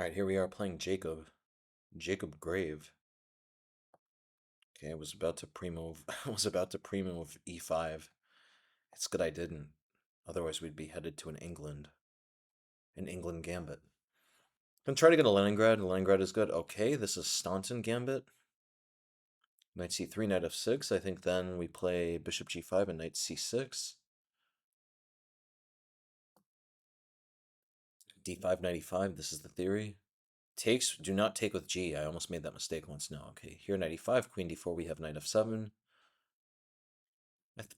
Alright, here we are playing Jacob. Jacob Grave. Okay, I was about to pre-move. I was about to pre-move e5. It's good I didn't. Otherwise we'd be headed to an England Gambit. I'm trying to get a Leningrad. Leningrad is good. Okay, this is Staunton Gambit. Knight c3, knight f6. I think then we play bishop g5 and knight c6. d5, knight e5. This is the theory. Takes, do not take with g. I almost made that mistake once. No, okay. Here, knight e5, queen d4, we have knight f7.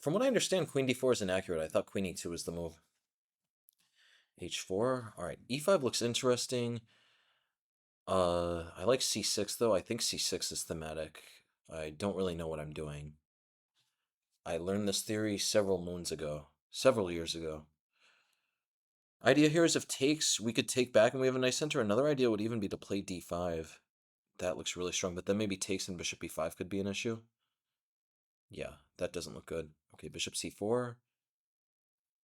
From what I understand, queen d4 is inaccurate. I thought queen e2 was the move. h4. All right, e5 looks interesting. I like c6, though. I think c6 is thematic. I don't really know what I'm doing. I learned this theory several moons ago. Several years ago. Idea here is if takes, we could take back and we have a nice center. Another idea would even be to play d5. That looks really strong, but then maybe takes and bishop e5 could be an issue. Yeah, that doesn't look good. Okay, bishop c4.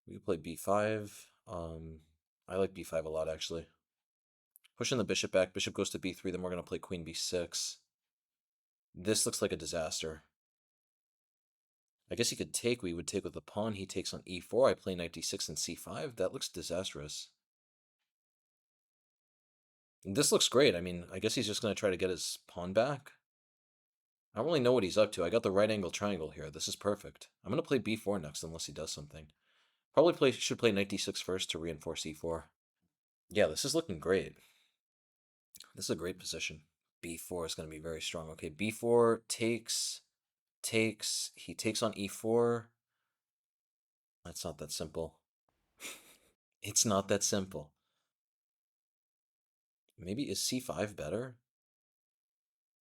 We could play b5. I like b5 a lot, actually. Pushing the bishop back. Bishop goes to b3, then we're going to play queen b6. This looks like a disaster. I guess he could take. We would take with the pawn. He takes on e4. I play knight d6 and c5. That looks disastrous. This looks great. I mean, I guess he's just going to try to get his pawn back. I don't really know what he's up to. I got the right angle triangle here. This is perfect. I'm going to play b4 next unless he does something. Probably should play knight d6 first to reinforce e4. Yeah, this is looking great. This is a great position. b4 is going to be very strong. Okay, b4 takes. He takes on e4. That's not that simple. It's not that simple. Maybe is c5 better?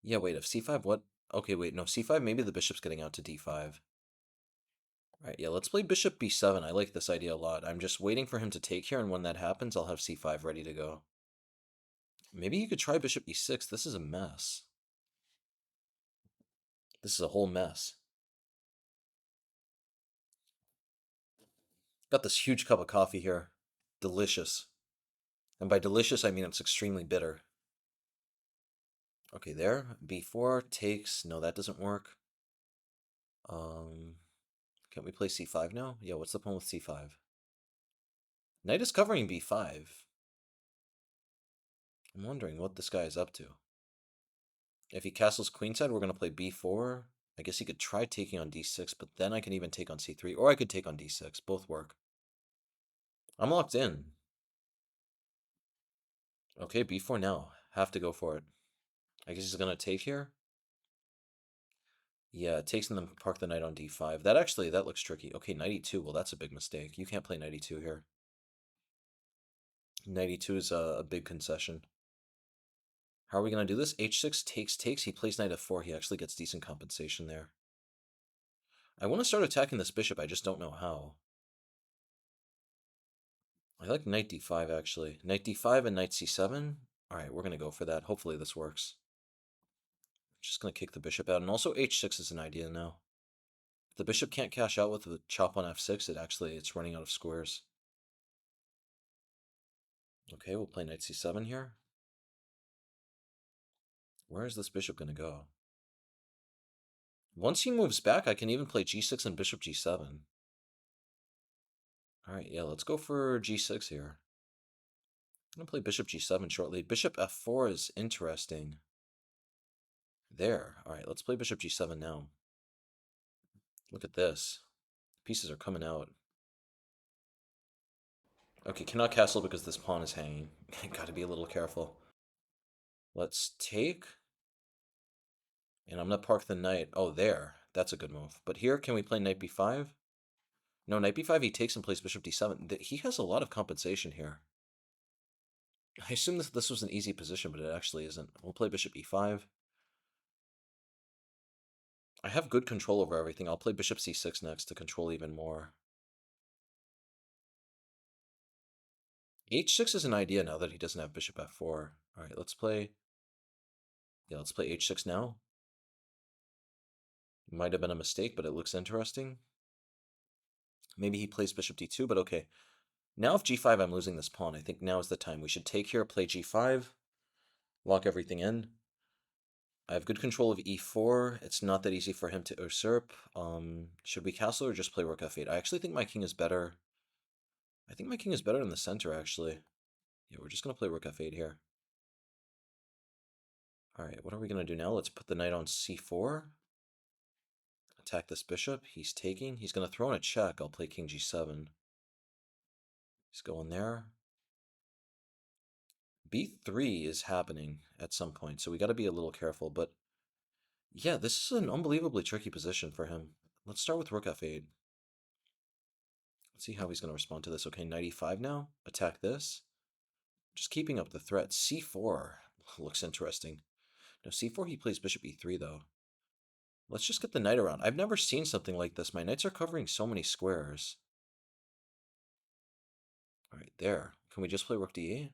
Yeah, wait, if c5 what? Okay, wait, no, c5, maybe the bishop's getting out to d5. All right, yeah, let's play bishop b7. I like this idea a lot. I'm just waiting for him to take here, and when that happens, I'll have c5 ready to go. Maybe you could try bishop e6. This is a mess. This is a whole mess. Got this huge cup of coffee here. Delicious. And by delicious, I mean it's extremely bitter. Okay, there. b4 takes. No, that doesn't work. Can't we play c5 now? Yeah, what's the point with c5? Knight is covering b5. I'm wondering what this guy is up to. If he castles queenside, we're going to play b4. I guess he could try taking on d6, but then I can even take on c3, or I could take on d6. Both work. I'm locked in. Okay, b4 now. Have to go for it. I guess he's going to take here. Yeah, it takes and then park the knight on d5. That looks tricky. Okay, knight e2. Well, that's a big mistake. You can't play knight e2 here. Knight e2 is a big concession. How are we going to do this? h6 takes. He plays knight f4. He actually gets decent compensation there. I want to start attacking this bishop. I just don't know how. I like knight d5, actually. Knight d5 and knight c7. All right, we're going to go for that. Hopefully this works. Just going to kick the bishop out. And also h6 is an idea now. If the bishop can't cash out with the chop on f6, it's running out of squares. Okay, we'll play knight c7 here. Where is this bishop going to go? Once he moves back, I can even play g6 and bishop g7. All right, yeah, let's go for g6 here. I'm going to play bishop g7 shortly. Bishop f4 is interesting. There. All right, let's play bishop g7 now. Look at this. Pieces are coming out. Okay, cannot castle because this pawn is hanging. Gotta be a little careful. Let's take. And I'm going to park the knight. Oh, there. That's a good move. But here, can we play knight b5? No, knight b5, he takes and plays bishop d7. He has a lot of compensation here. I assume this was an easy position, but it actually isn't. We'll play bishop e5. I have good control over everything. I'll play bishop c6 next to control even more. h6 is an idea now that he doesn't have bishop f4. All right, let's play... Yeah, let's play h6 now. Might have been a mistake, but it looks interesting. Maybe he plays bishop d2, but okay. Now if g5, I'm losing this pawn. I think now is the time. We should take here, play g5. Lock everything in. I have good control of e4. It's not that easy for him to usurp. Should we castle or just play rook f8? I actually think my king is better. I think my king is better in the center, actually. Yeah, we're just going to play rook f8 here. All right, what are we going to do now? Let's put the knight on c4. Attack this bishop. He's taking. He's going to throw in a check. I'll play king g7. He's going there. b3 is happening at some point, so we got to be a little careful. But yeah, this is an unbelievably tricky position for him. Let's start with rook f8. Let's see how he's going to respond to this. Okay, knight e5 now. Attack this. Just keeping up the threat. c4 looks interesting. No, c4 he plays bishop e3 though. Let's just get the knight around. I've never seen something like this. My knights are covering so many squares. All right, there. Can we just play rook d8?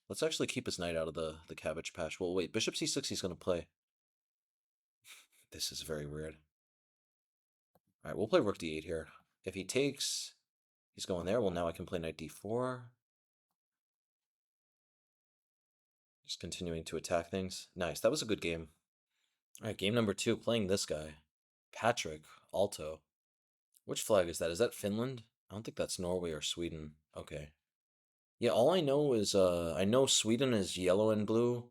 Let's actually keep his knight out of the cabbage patch. Well, wait, bishop c6 he's going to play. This is very weird. All right, we'll play rook d8 here. If he takes, he's going there. Well, now I can play knight d4. Just continuing to attack things. Nice, that was a good game. All right, game number 2, playing this guy. Patrick, Aalto. Which flag is that? Is that Finland? I don't think that's Norway or Sweden. Okay. Yeah, all I know is, I know Sweden is yellow and blue.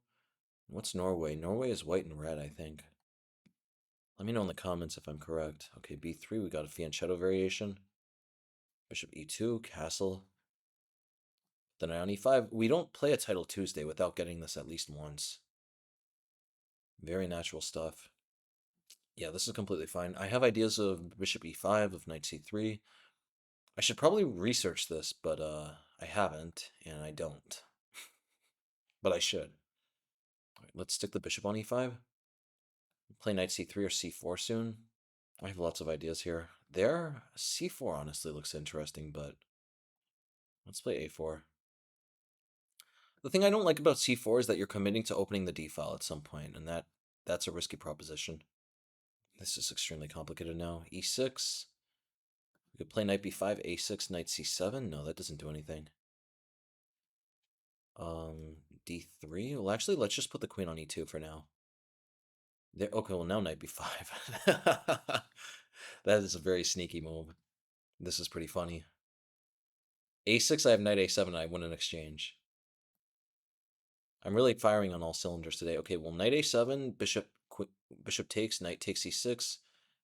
What's Norway? Norway is white and red, I think. Let me know in the comments if I'm correct. Okay, b3, we got a fianchetto variation. Bishop e2, castle. Then on e5. We don't play a title Tuesday without getting this at least once. Very natural stuff. Yeah, this is completely fine. I have ideas of bishop e5, of knight c3. I should probably research this, but I haven't, and I don't. But I should. All right, let's stick the bishop on e5. Play knight c3 or c4 soon. I have lots of ideas here. There, c4 honestly looks interesting, but let's play a4. The thing I don't like about c4 is that you're committing to opening the d file at some point, and that's a risky proposition. This is extremely complicated now. e6. We could play knight b5, a6, knight c7. No, that doesn't do anything. d3. Well, actually, let's just put the queen on e2 for now. There. Okay, well, now knight b5. That is a very sneaky move. This is pretty funny. a6, I have knight a7, and I win an exchange. I'm really firing on all cylinders today. Okay, well, knight a7, bishop takes, knight takes e6.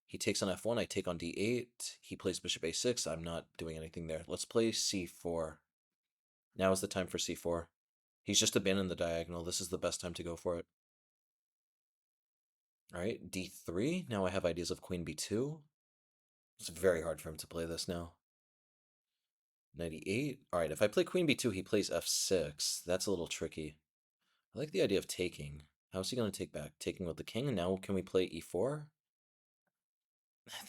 He takes on f1, I take on d8. He plays bishop a6. I'm not doing anything there. Let's play c4. Now is the time for c4. He's just abandoned the diagonal. This is the best time to go for it. All right, d3. Now I have ideas of queen b2. It's very hard for him to play this now. Knight e8. All right, if I play queen b2, he plays f6. That's a little tricky. I like the idea of taking. How's he going to take back? Taking with the king, and now can we play e4?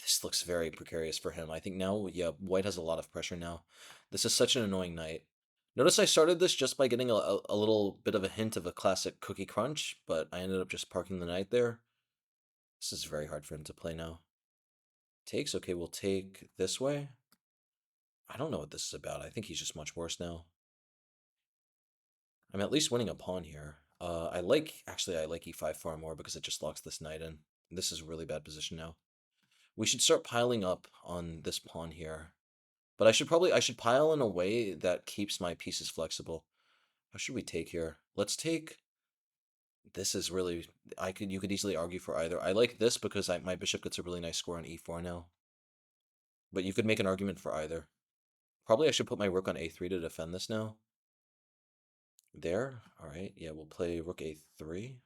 This looks very precarious for him. I think now, yeah, white has a lot of pressure now. This is such an annoying knight. Notice I started this just by getting a little bit of a hint of a classic cookie crunch, but I ended up just parking the knight there. This is very hard for him to play now. Takes, okay, we'll take this way. I don't know what this is about. I think he's just much worse now. I'm at least winning a pawn here. Actually, I like e5 far more because it just locks this knight in. This is a really bad position now. We should start piling up on this pawn here. But I should pile in a way that keeps my pieces flexible. How should we take here? Let's take, this is really, you could easily argue for either. I like this because my bishop gets a really nice score on e4 now. But you could make an argument for either. Probably I should put my rook on a3 to defend this now. There. All right. Yeah, we'll play rook a3.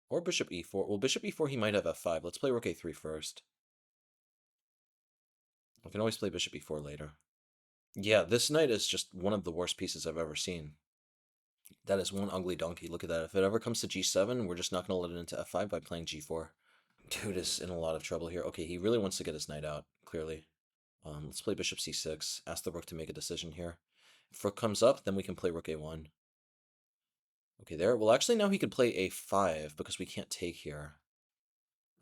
Or bishop e4. Well, bishop e4, he might have f5. Let's play rook a3 first. We can always play bishop e4 later. Yeah, this knight is just one of the worst pieces I've ever seen. That is one ugly donkey. Look at that. If it ever comes to g7, we're just not going to let it into f5 by playing g4. Dude is in a lot of trouble here. Okay, he really wants to get his knight out, clearly. Let's play bishop c6. Ask the rook to make a decision here. If rook comes up, then we can play rook a1. Okay, there. Well, actually, now he could play a5 because we can't take here.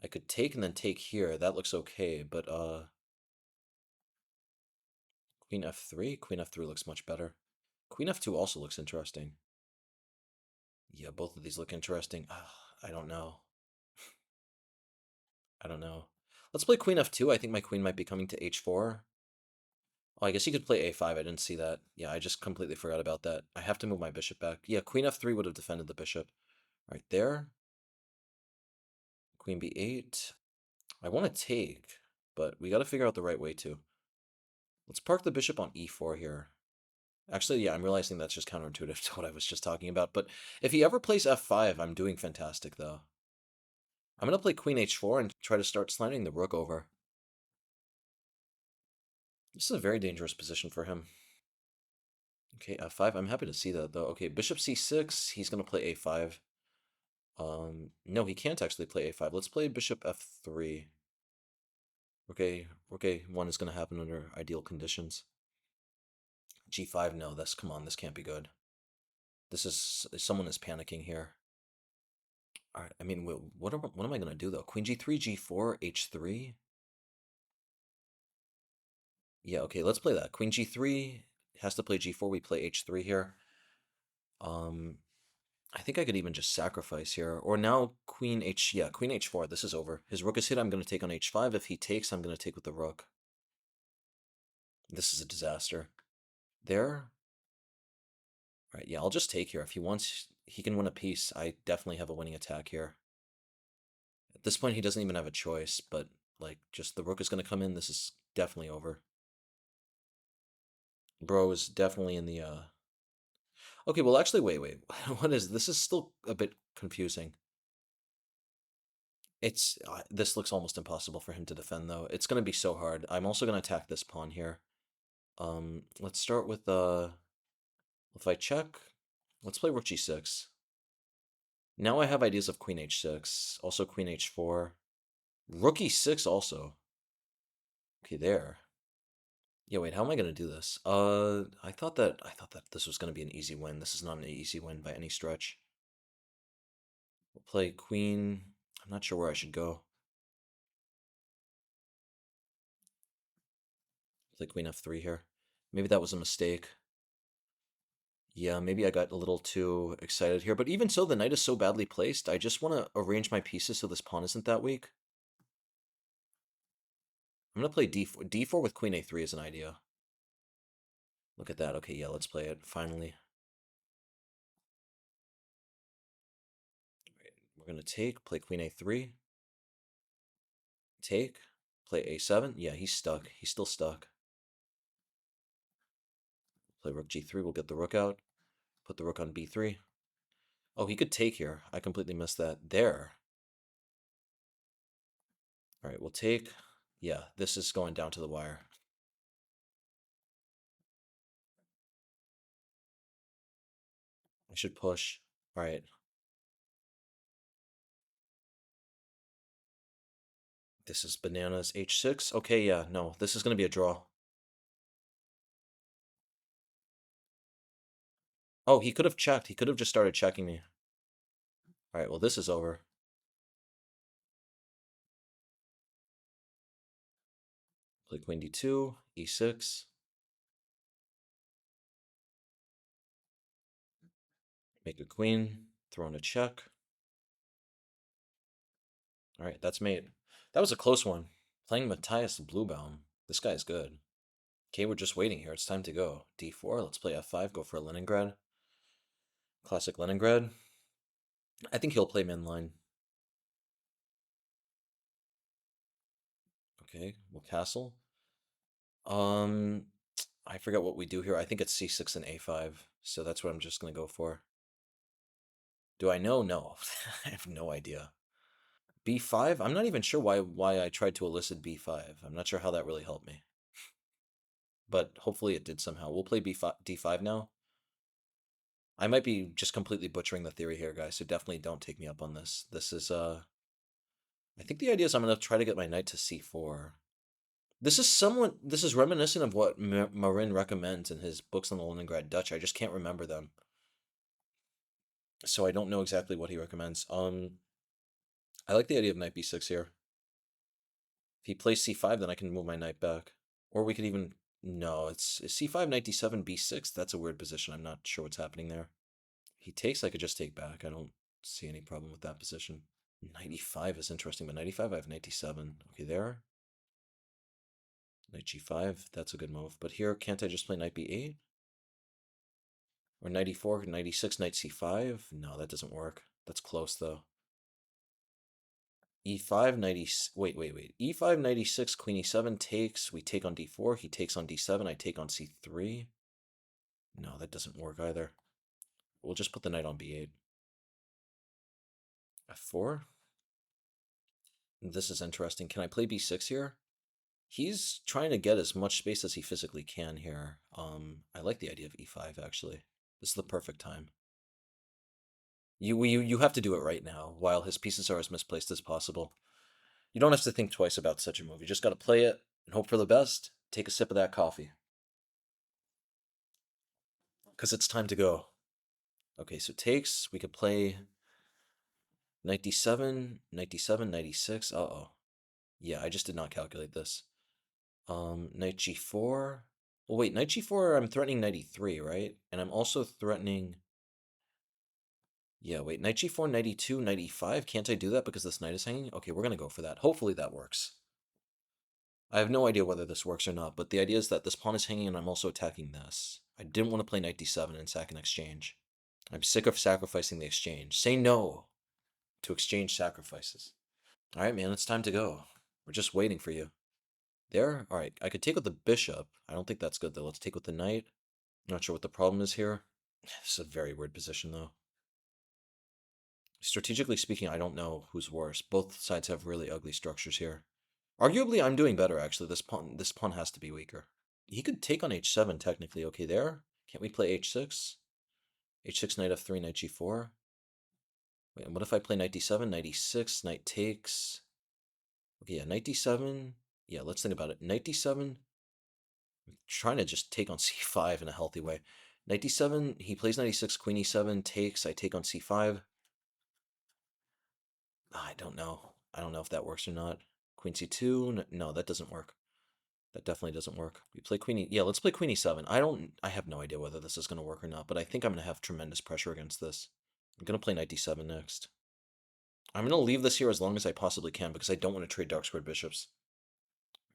I could take and then take here. That looks okay, but queen f3? Queen f3 looks much better. Queen f2 also looks interesting. Yeah, both of these look interesting. I don't know. I don't know. Let's play queen f2. I think my queen might be coming to h4. Oh, I guess you could play a5. I didn't see that. Yeah, I just completely forgot about that. I have to move my bishop back. Yeah, queen f3 would have defended the bishop. Right there. Queen b8. I want to take, but we got to figure out the right way to. Let's park the bishop on e4 here. Actually, yeah, I'm realizing that's just counterintuitive to what I was just talking about. But if he ever plays f5, I'm doing fantastic, though. I'm going to play queen h4 and try to start sliding the rook over. This is a very dangerous position for him. Okay, f5. I'm happy to see that, though. Okay, bishop c6. He's going to play a5. No, he can't actually play a5. Let's play bishop f3. Okay, 1 is going to happen under ideal conditions. g5, no, come on, this can't be good. Someone is panicking here. All right, I mean, what am I going to do, though? Queen g3, g4, h3? Yeah, okay, let's play that. Queen g3 has to play g4. We play h3 here. I think I could even just sacrifice here. Or now queen h4. This is over. His rook is hit. I'm going to take on h5. If he takes, I'm going to take with the rook. This is a disaster. There. All right, yeah, I'll just take here. If he wants, he can win a piece. I definitely have a winning attack here. At this point, he doesn't even have a choice, but, like, just the rook is going to come in. This is definitely over. Bro is definitely in the, Okay, well, actually, wait. What is this? Is still a bit confusing. This looks almost impossible for him to defend, though. It's going to be so hard. I'm also going to attack this pawn here. Let's start with, if I check, let's play rook g6. Now I have ideas of queen h6, also queen h4. Rook e6 also. Okay, there. Yeah, wait, how am I going to do this? I thought that this was going to be an easy win. This is not an easy win by any stretch. We'll play queen. I'm not sure where I should go. Play queen f3 here. Maybe that was a mistake. Yeah, maybe I got a little too excited here. But even so, the knight is so badly placed. I just want to arrange my pieces so this pawn isn't that weak. I'm going to play d4. d4 with queen a3 is an idea. Look at that. Okay, yeah, let's play it, finally. Right, we're going to play queen a3. Take, play a7. Yeah, he's stuck. He's still stuck. Play rook g3. We'll get the rook out. Put the rook on b3. Oh, he could take here. I completely missed that. There. All right, we'll take. Yeah, this is going down to the wire. I should push. All right. This is bananas. h6. Okay, yeah, no. This is going to be a draw. Oh, he could have checked. He could have just started checking me. All right, well, this is over. Play queen d2, e6. Make a queen. Throw in a check. All right, that's mate. That was a close one. Playing Matthias Bluebaum. This guy's good. Okay, we're just waiting here. It's time to go. d4. Let's play f5. Go for a Leningrad. Classic Leningrad. I think he'll play mainline. Okay, we'll castle. I forget what we do here. I think it's c6 and a5. So that's what I'm just going to go for. Do I know? No. I have no idea. b5? I'm not even sure why I tried to elicit b5. I'm not sure how that really helped me. But hopefully it did somehow. We'll play b5, d5 now. I might be just completely butchering the theory here, guys, so definitely don't take me up on this. This is, I think the idea is I'm going to try to get my knight to c4. This is reminiscent of what Marin recommends in his books on the Leningrad Dutch. I just can't remember them. So I don't know exactly what he recommends. I like the idea of knight b6 here. If he plays c5, then I can move my knight back. Or we could even, no, it's c5, knight d7, b6. That's a weird position. I'm not sure what's happening there. He takes, I could just take back. I don't see any problem with that position. 95 is interesting, but 95 I have 97. Okay, there. Knight g5, that's a good move. But here, can't I just play knight b8? Or 94, 96, knight c5? No, that doesn't work. That's close, though. e5, 90, wait. e5, 96, queen e7 takes. We take on d4. He takes on d7. I take on c3. No, that doesn't work either. We'll just put the knight on b8. f4. This is interesting. Can I play b6 here? He's trying to get as much space as he physically can here. I like the idea of e5, actually. This is the perfect time. You have to do it right now, while his pieces are as misplaced as possible. You don't have to think twice about such a move. You just got to play it and hope for the best. Take a sip of that coffee. Because it's time to go. Okay, so takes. We could play knight d7, knight d7, knight e6. Uh-oh. Yeah, I just did not calculate this. Knight g4. Well, wait, knight g4, I'm threatening knight e3, right? And I'm also threatening... Yeah, wait, knight g4, knight e2, knight e5. Can't I do that because this knight is hanging? Okay, we're going to go for that. Hopefully that works. I have no idea whether this works or not, but the idea is that this pawn is hanging and I'm also attacking this. I didn't want to play knight d7 and sack an exchange. I'm sick of sacrificing the exchange. Say no to exchange sacrifices. All right, man, it's time to go. We're just waiting for you. There? All right, I could take with the bishop. I don't think that's good, though. Let's take with the knight. Not sure what the problem is here. This is a very weird position, though. Strategically speaking, I don't know who's worse. Both sides have really ugly structures here. Arguably, I'm doing better, actually. This pawn has to be weaker. He could take on h7, technically. Okay, there. Can't we play h6? h6, knight f3, knight g4. Wait, and what if I play knight d7, knight e6, knight takes? Okay, yeah, knight d7. Yeah, let's think about it. Knight d7. I'm trying to just take on c5 in a healthy way. Knight d7, he plays knight e6, queen e7, takes. I take on c5. I don't know. I don't know if that works or not. Queen c2. No, that doesn't work. That definitely doesn't work. We play queen e... Yeah, let's play queen e7. I have no idea whether this is going to work or not, but I think I'm going to have tremendous pressure against this. I'm going to play knight d7 next. I'm going to leave this here as long as I possibly can because I don't want to trade dark squared bishops.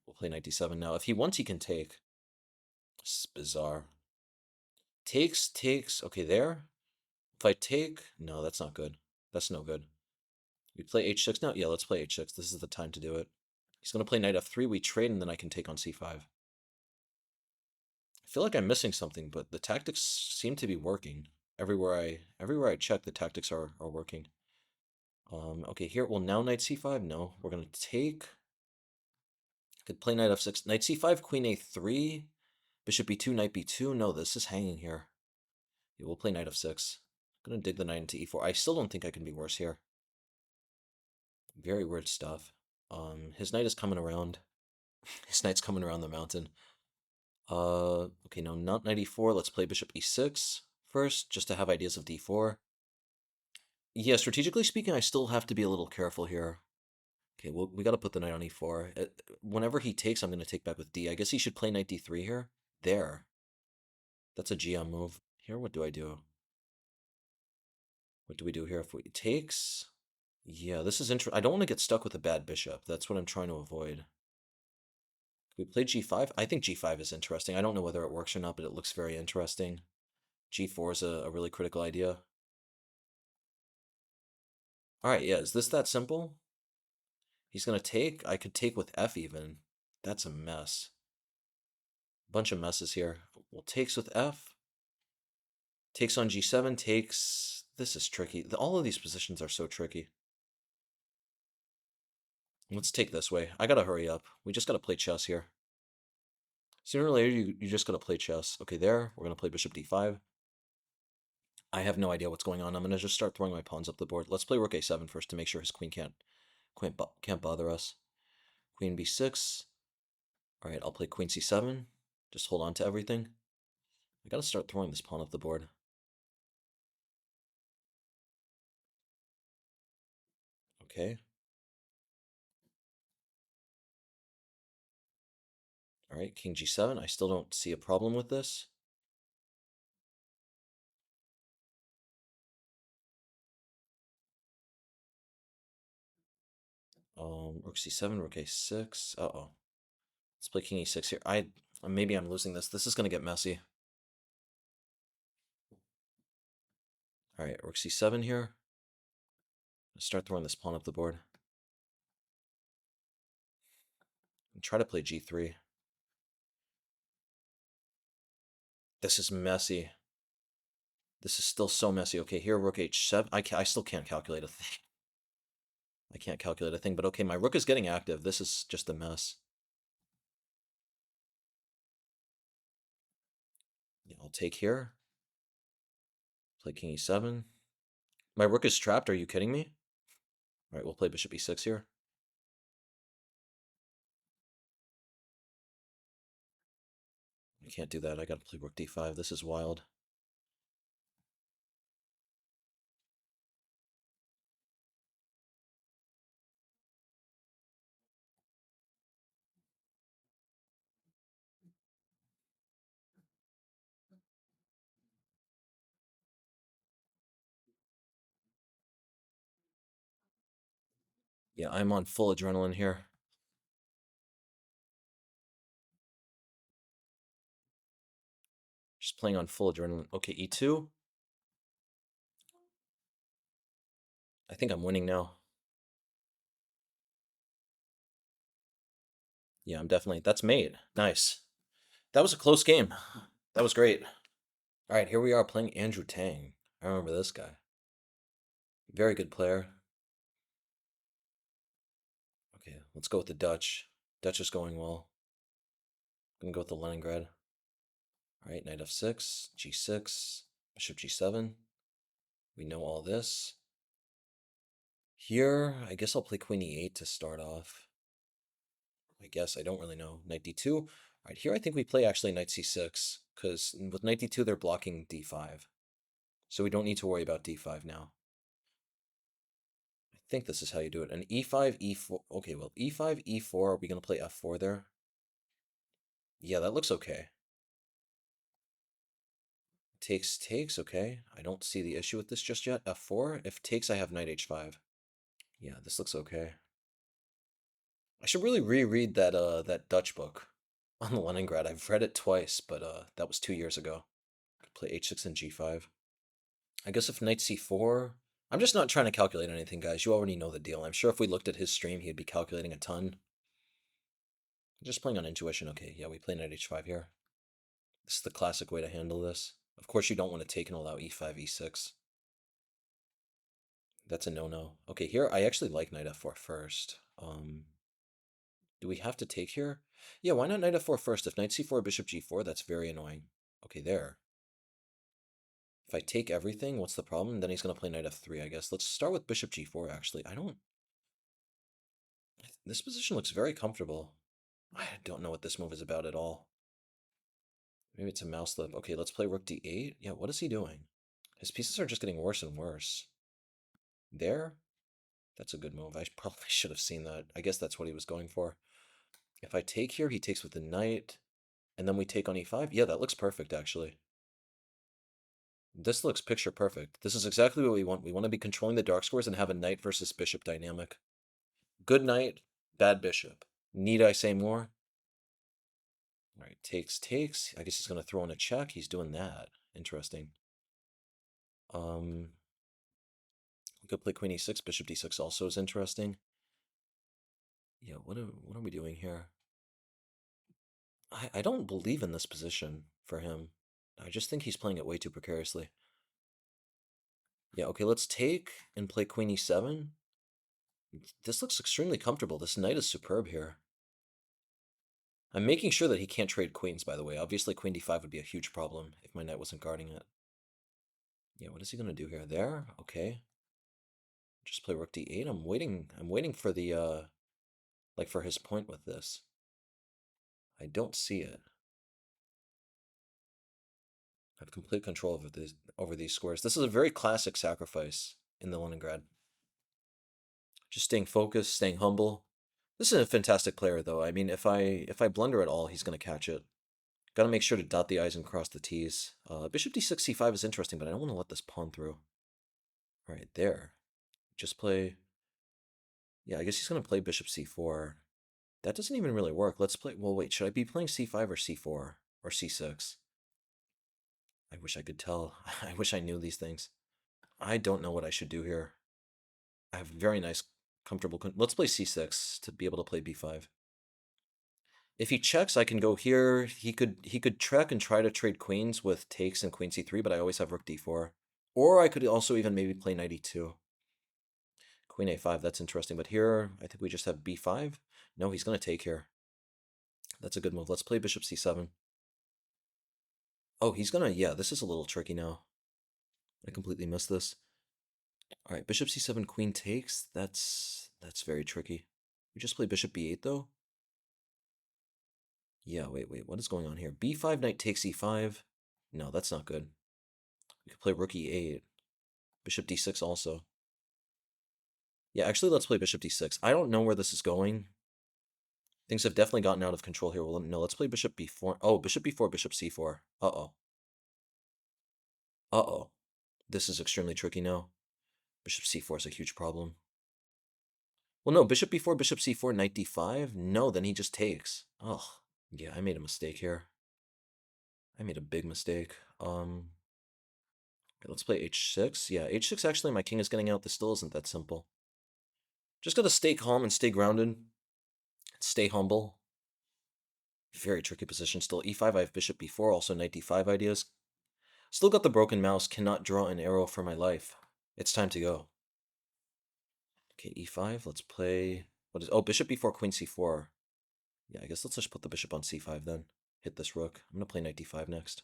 We'll play knight d7 now. If he wants, he can take. This is bizarre. Takes, takes. Okay, there. If I take... No, that's not good. That's no good. We play h6 now? Yeah, let's play h6. This is the time to do it. He's going to play knight f3. We trade, and then I can take on c5. I feel like I'm missing something, but the tactics seem to be working. Everywhere I check, the tactics are working. Okay, here, well, now knight c5? No, we're going to take... Could play knight f6. Knight c5, queen a3, bishop b2, knight b2. No, this is hanging here. Yeah, we'll play knight f6. I'm going to dig the knight into e4. I still don't think I can be worse here. Very weird stuff. His knight is coming around. His knight's coming around the mountain. Okay, no, not knight e4. Let's play bishop e6 first, just to have ideas of d4. Yeah, strategically speaking, I still have to be a little careful here. Okay, well, we got to put the knight on e4. Whenever he takes, I'm going to take back with d. I guess he should play knight d3 here. There. That's a GM move. Here, what do I do? What do we do here if we takes? Yeah, this is interesting. I don't want to get stuck with a bad bishop. That's what I'm trying to avoid. We play g5. I think g5 is interesting. I don't know whether it works or not, but it looks very interesting. g4 is a really critical idea. All right, yeah, is this that simple? He's going to take. I could take with f even. That's a mess. Bunch of messes here. Well, takes with f. Takes on g7, takes... This is tricky. All of these positions are so tricky. Let's take this way. I gotta hurry up. We just gotta play chess here. Sooner or later, you just gotta play chess. Okay, there. We're gonna play bishop d5. I have no idea what's going on. I'm gonna just start throwing my pawns up the board. Let's play rook a7 first to make sure his queen can't bother us. Queen b6. All right, I'll play queen c7. Just hold on to everything. I gotta start throwing this pawn up the board. Okay. All right, king g7. I still don't see a problem with this. Rook c7, rook a6. Uh-oh. Let's play king e6 here. Maybe I'm losing this. This is gonna get messy. Alright, rook c7 here. Let's start throwing this pawn up the board. And try to play g3. This is messy. This is still so messy. Okay, here, rook h7. I still can't calculate a thing. I can't calculate a thing, but okay, my rook is getting active. This is just a mess. Yeah, I'll take here. Play king e7. My rook is trapped. Are you kidding me? All right, we'll play bishop e6 here. I can't do that. I gotta play rook d5. This is wild. Yeah, I'm on full adrenaline here. Just playing on full adrenaline. Okay, e2. I think I'm winning now. Yeah, I'm definitely. That's mate. Nice. That was a close game. That was great. All right, here we are playing Andrew Tang. I remember this guy. Very good player. Okay, let's go with the Dutch. Dutch is going well. Gonna go with the Leningrad. All right, knight f6, g6, bishop g7. We know all this. Here, I guess I'll play queen e8 to start off. I guess, I don't really know. Knight d2. All right, here I think we play actually knight c6, because with knight d2, they're blocking d5. So we don't need to worry about d5 now. I think this is how you do it. And e5, e4. Okay, well, e5, e4. Are we going to play f4 there? Yeah, that looks okay. Takes, okay. I don't see the issue with this just yet. f4. If takes, I have knight h5. Yeah, this looks okay. I should really reread that Dutch book on the Leningrad. I've read it twice, but that was 2 years ago. Could play h6 and g5. I guess if knight c4, I'm just not trying to calculate anything, guys. You already know the deal. I'm sure if we looked at his stream, he'd be calculating a ton. Just playing on intuition. Okay, yeah, we play knight h5 here. This is the classic way to handle this. Of course, you don't want to take and allow e5, e6. That's a no-no. Okay, here I actually like knight f4 first. Do we have to take here? Yeah, why not knight f4 first? If knight c4, bishop g4, that's very annoying. Okay, there. If I take everything, what's the problem? Then he's going to play knight f3, I guess. Let's start with bishop g4, actually. This position looks very comfortable. I don't know what this move is about at all. Maybe it's a mouse slip. Okay, let's play rook d8. Yeah, what is he doing? His pieces are just getting worse and worse. There? That's a good move. I probably should have seen that. I guess that's what he was going for. If I take here, he takes with the knight. And then we take on e5. Yeah, that looks perfect, actually. This looks picture perfect. This is exactly what we want. We want to be controlling the dark squares and have a knight versus bishop dynamic. Good knight, bad bishop. Need I say more? All right, takes. I guess he's going to throw in a check. He's doing that. Interesting. We could play queen e6. Bishop d6 also is interesting. Yeah, what are we doing here? I don't believe in this position for him. I just think he's playing it way too precariously. Yeah, okay, let's take and play queen e7. This looks extremely comfortable. This knight is superb here. I'm making sure that he can't trade queens, by the way. Obviously, queen d5 would be a huge problem if my knight wasn't guarding it. Yeah, what is he going to do here? There? Okay. Just play rook d8. I'm waiting for the, like, for his point with this. I don't see it. I have complete control over these squares. This is a very classic sacrifice in the Leningrad. Just staying focused, staying humble. This is a fantastic player, though. I mean, if I blunder at all, he's going to catch it. Got to make sure to dot the i's and cross the t's. Bishop d6, c5 is interesting, but I don't want to let this pawn through. All right, there. Just play... Yeah, I guess he's gonna play bishop c4. That doesn't even really work. Let's play. Well, wait. Should I be playing c5 or c4 or c6? I wish I could tell. I wish I knew these things. I don't know what I should do here. I have very nice, comfortable. Let's play c6 to be able to play b5. If he checks, I can go here. He could trek and try to trade queens with takes and queen c3, but I always have rook d4. Or I could also even maybe play knight e2. Queen a5, that's interesting. But here, I think we just have b5. No, he's going to take here. That's a good move. Let's play bishop c7. Oh, he's going to... Yeah, this is a little tricky now. I completely missed this. All right, bishop c7, queen takes. That's very tricky. We just play bishop b8, though? Yeah, wait. What is going on here? b5, knight takes e5. No, that's not good. We could play rook e8. Bishop d6 also. Yeah, actually, let's play bishop d6. I don't know where this is going. Things have definitely gotten out of control here. Well, no, let's play bishop b4. Oh, bishop b4, bishop c4. Uh-oh. Uh-oh. This is extremely tricky now. Bishop c4 is a huge problem. Well, no, bishop b4, bishop c4, knight d5. No, then he just takes. Oh, yeah, I made a mistake here. I made a big mistake. Let's play h6. Yeah, h6, actually, my king is getting out. This still isn't that simple. Just gotta stay calm and stay grounded. Stay humble. Very tricky position still. e5, I have bishop b4, also knight d5 ideas. Still got the broken mouse, cannot draw an arrow for my life. It's time to go. Okay, e5, let's play... What is... Oh, bishop b4, queen c4. Yeah, I guess let's just put the bishop on c5 then. Hit this rook. I'm gonna play knight d5 next.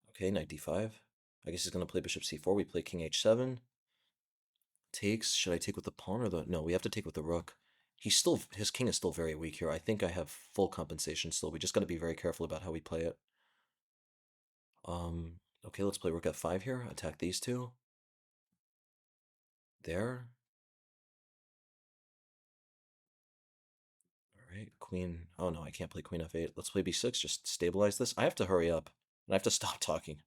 Okay, knight d5. I guess he's gonna play bishop c4. We play king h7. Takes. Should I take with the pawn or the... No, we have to take with the rook. His king is still very weak here. I think I have full compensation still. We just gotta be very careful about how we play it. Okay, let's play rook f5 here. Attack these two. There. Alright, queen. Oh no, I can't play queen f8. Let's play b6, just stabilize this. I have to hurry up. And I have to stop talking.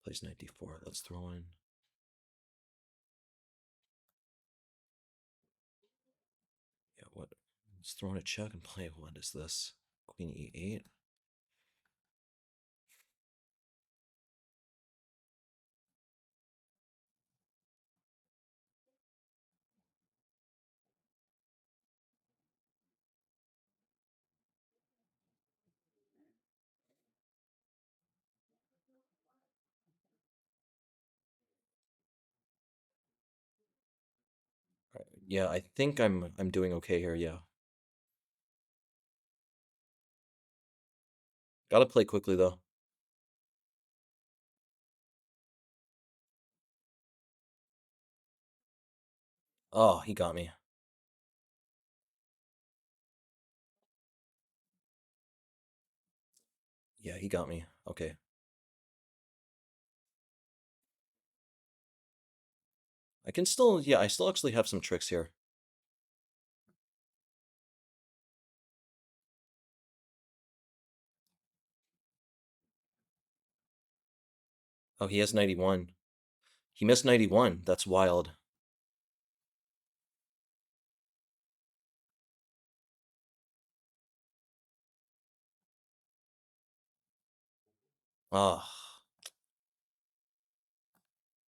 Plays knight d4. Let's throw in... Yeah, what? Let's throw in a check and play... What is this? Queen e8. Yeah, I think I'm doing okay here, yeah. Gotta play quickly though. Oh, he got me. Yeah, he got me. Okay. I can still, yeah, I still actually have some tricks here. Oh, he has 91. He missed 91. That's wild. Ah,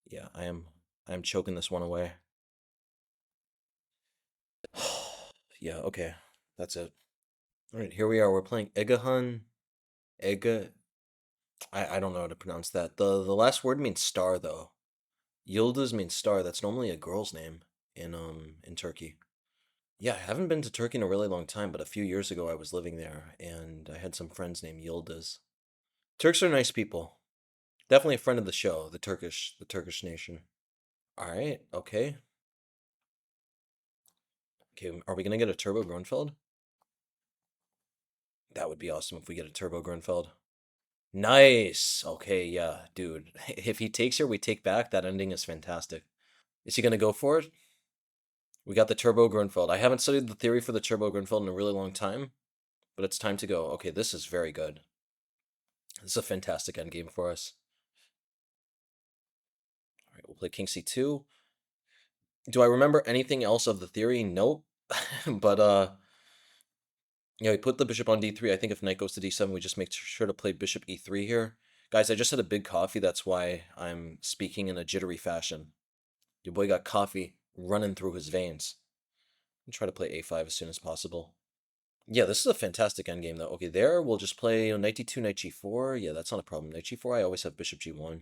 yeah, I am choking this one away. Yeah, okay. That's it. All right, here we are. We're playing Egehan. Ege. I don't know how to pronounce that. The last word means star though. Yildiz means star. That's normally a girl's name in Turkey. Yeah, I haven't been to Turkey in a really long time, but a few years ago I was living there and I had some friends named Yildiz. Turks are nice people. Definitely a friend of the show, the Turkish nation. All right, okay. Okay, are we gonna get a Turbo Grunfeld? That would be awesome if we get a Turbo Grunfeld. Nice. Okay, yeah, dude. If he takes her, we take back. That ending is fantastic. Is he gonna go for it? We got the Turbo Grunfeld. I haven't studied the theory for the Turbo Grunfeld in a really long time, but it's time to go. Okay, this is very good. This is a fantastic endgame for us. We'll play king c2. Do I remember anything else of the theory? Nope. But, yeah, we put the bishop on d3. I think if knight goes to d7, we just make sure to play bishop e3 here. Guys, I just had a big coffee. That's why I'm speaking in a jittery fashion. Your boy got coffee running through his veins. I'll try to play a5 as soon as possible. Yeah, this is a fantastic endgame, though. Okay, there, we'll just play knight d2, knight g4. Yeah, that's not a problem. Knight g4, I always have bishop g1.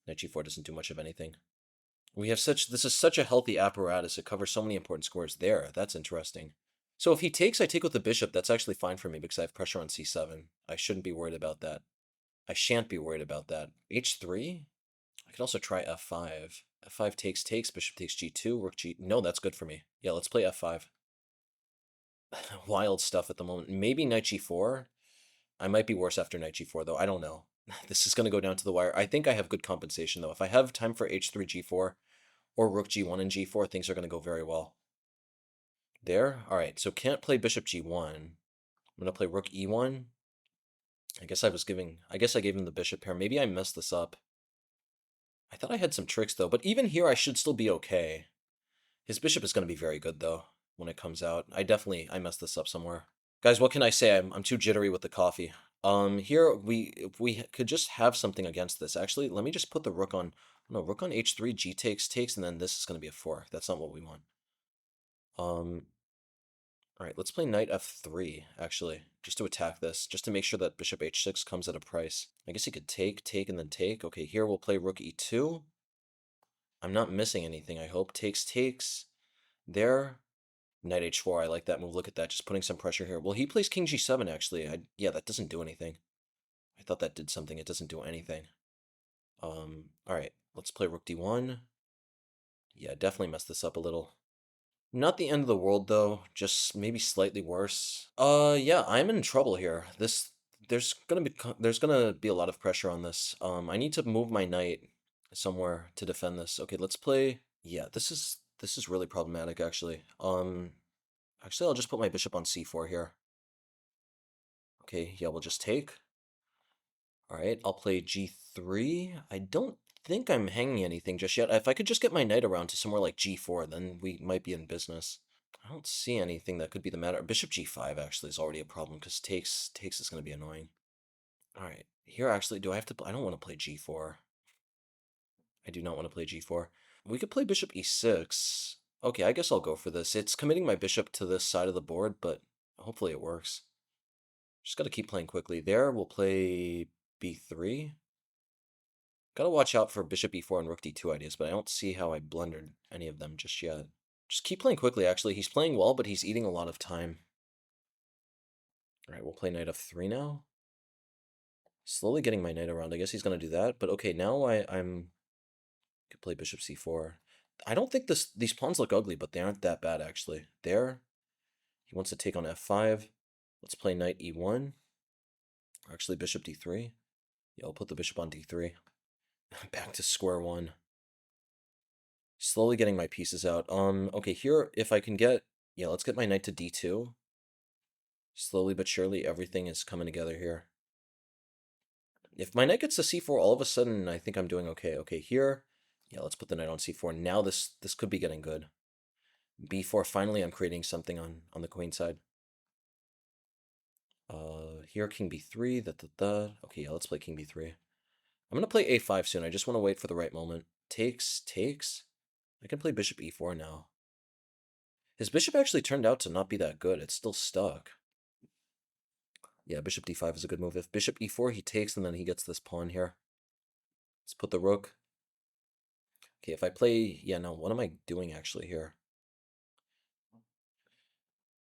Knight g4 doesn't do much of anything. We have this is such a healthy apparatus. It covers so many important squares there. That's interesting. So if he takes, I take with the bishop. That's actually fine for me because I have pressure on c7. I shouldn't be worried about that. I shan't be worried about that. h3? I could also try f5. f5 takes, bishop takes g2, rook g... No, that's good for me. Yeah, let's play f5. Wild stuff at the moment. Maybe knight g4. I might be worse after knight g4, though. I don't know. This is going to go down to the wire. I think I have good compensation, though. If I have time for h3, g4, or rook g1 and g4, things are going to go very well. There? All right, so can't play bishop g1. I'm going to play rook e1. I guess I gave him the bishop pair. Maybe I messed this up. I thought I had some tricks, though. But even here, I should still be okay. His bishop is going to be very good, though, when it comes out. I messed this up somewhere. Guys, what can I say? I'm too jittery with the coffee. Here, if we could just have something against this. Actually, let me just put the rook on... No, rook on h3, g takes, and then this is going to be a fork. That's not what we want. All right, let's play knight f3, actually, just to attack this, just to make sure that bishop h6 comes at a price. I guess he could take, and then take. Okay, here we'll play rook e2. I'm not missing anything, I hope. Takes. There. Knight h4, I like that move. Look at that, just putting some pressure here. Well, he plays king g7, actually. Yeah, that doesn't do anything. I thought that did something. It doesn't do anything. All right, let's play rook d1. Yeah, definitely messed this up a little. Not the end of the world, though. Just maybe slightly worse. Yeah, I'm in trouble here. There's gonna be a lot of pressure on this. I need to move my knight somewhere to defend this. Okay, let's play. Yeah, this is really problematic, actually. Actually, I'll just put my bishop on c4 here. Okay, yeah, we'll just take. All right, I'll play g3. I don't think I'm hanging anything just yet. If I could just get my knight around to somewhere like g4, then we might be in business. I don't see anything that could be the matter. Bishop g5 actually is already a problem because takes is going to be annoying. All right, here actually, do I have to... I don't want to play g4. I do not want to play g4. We could play bishop e6. Okay, I guess I'll go for this. It's committing my bishop to this side of the board, but hopefully it works. Just got to keep playing quickly. There, we'll play b3. Gotta watch out for bishop e4 and rook d2 ideas, but I don't see how I blundered any of them just yet. Just keep playing quickly, actually. He's playing well, but he's eating a lot of time. All right, we'll play knight f3 now. Slowly getting my knight around. I guess he's going to do that. But okay, now I'm... Could play bishop c4. I don't think these pawns look ugly, but they aren't that bad, actually. There. He wants to take on f5. Let's play knight e1. Actually, bishop d3. Yeah, I'll put the bishop on d3. Back to square one. Slowly getting my pieces out. Okay, here, if I can get... Yeah, let's get my knight to d2. Slowly but surely, everything is coming together here. If my knight gets to c4, all of a sudden, I think I'm doing okay. Okay, here. Yeah, let's put the knight on c4. Now this could be getting good. b4, finally I'm creating something on the queen side. Here, king b3, Okay, yeah, let's play king b3. I'm going to play a5 soon. I just want to wait for the right moment. Takes. I can play bishop e4 now. His bishop actually turned out to not be that good. It's still stuck. Yeah, bishop d5 is a good move. If bishop e4, he takes, and then he gets this pawn here. Let's put the rook. Okay, if I play... Yeah, no, what am I doing actually here?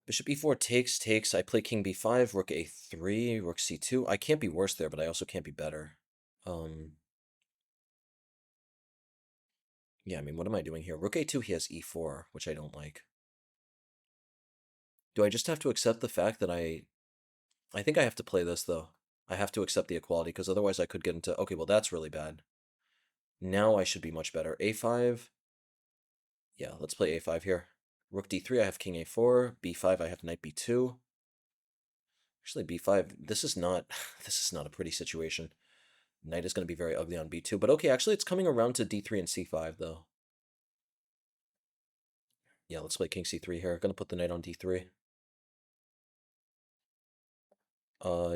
Bishop e4 takes. I play king b5, rook a3, rook c2. I can't be worse there, but I also can't be better. Yeah, I mean, what am I doing here? Rook a2, he has e4, which I don't like. Do I just have to accept the fact that I think I have to play this, though. I have to accept the equality, because otherwise I could get into... Okay, well, that's really bad. Now I should be much better. a5. Yeah, let's play a5 here. Rook d3, I have king a4. b5, I have knight b2. Actually, b5, this is not a pretty situation. Knight is going to be very ugly on b2. But okay, actually, it's coming around to d3 and c5, though. Yeah, let's play king c3 here. Gonna put the knight on d3.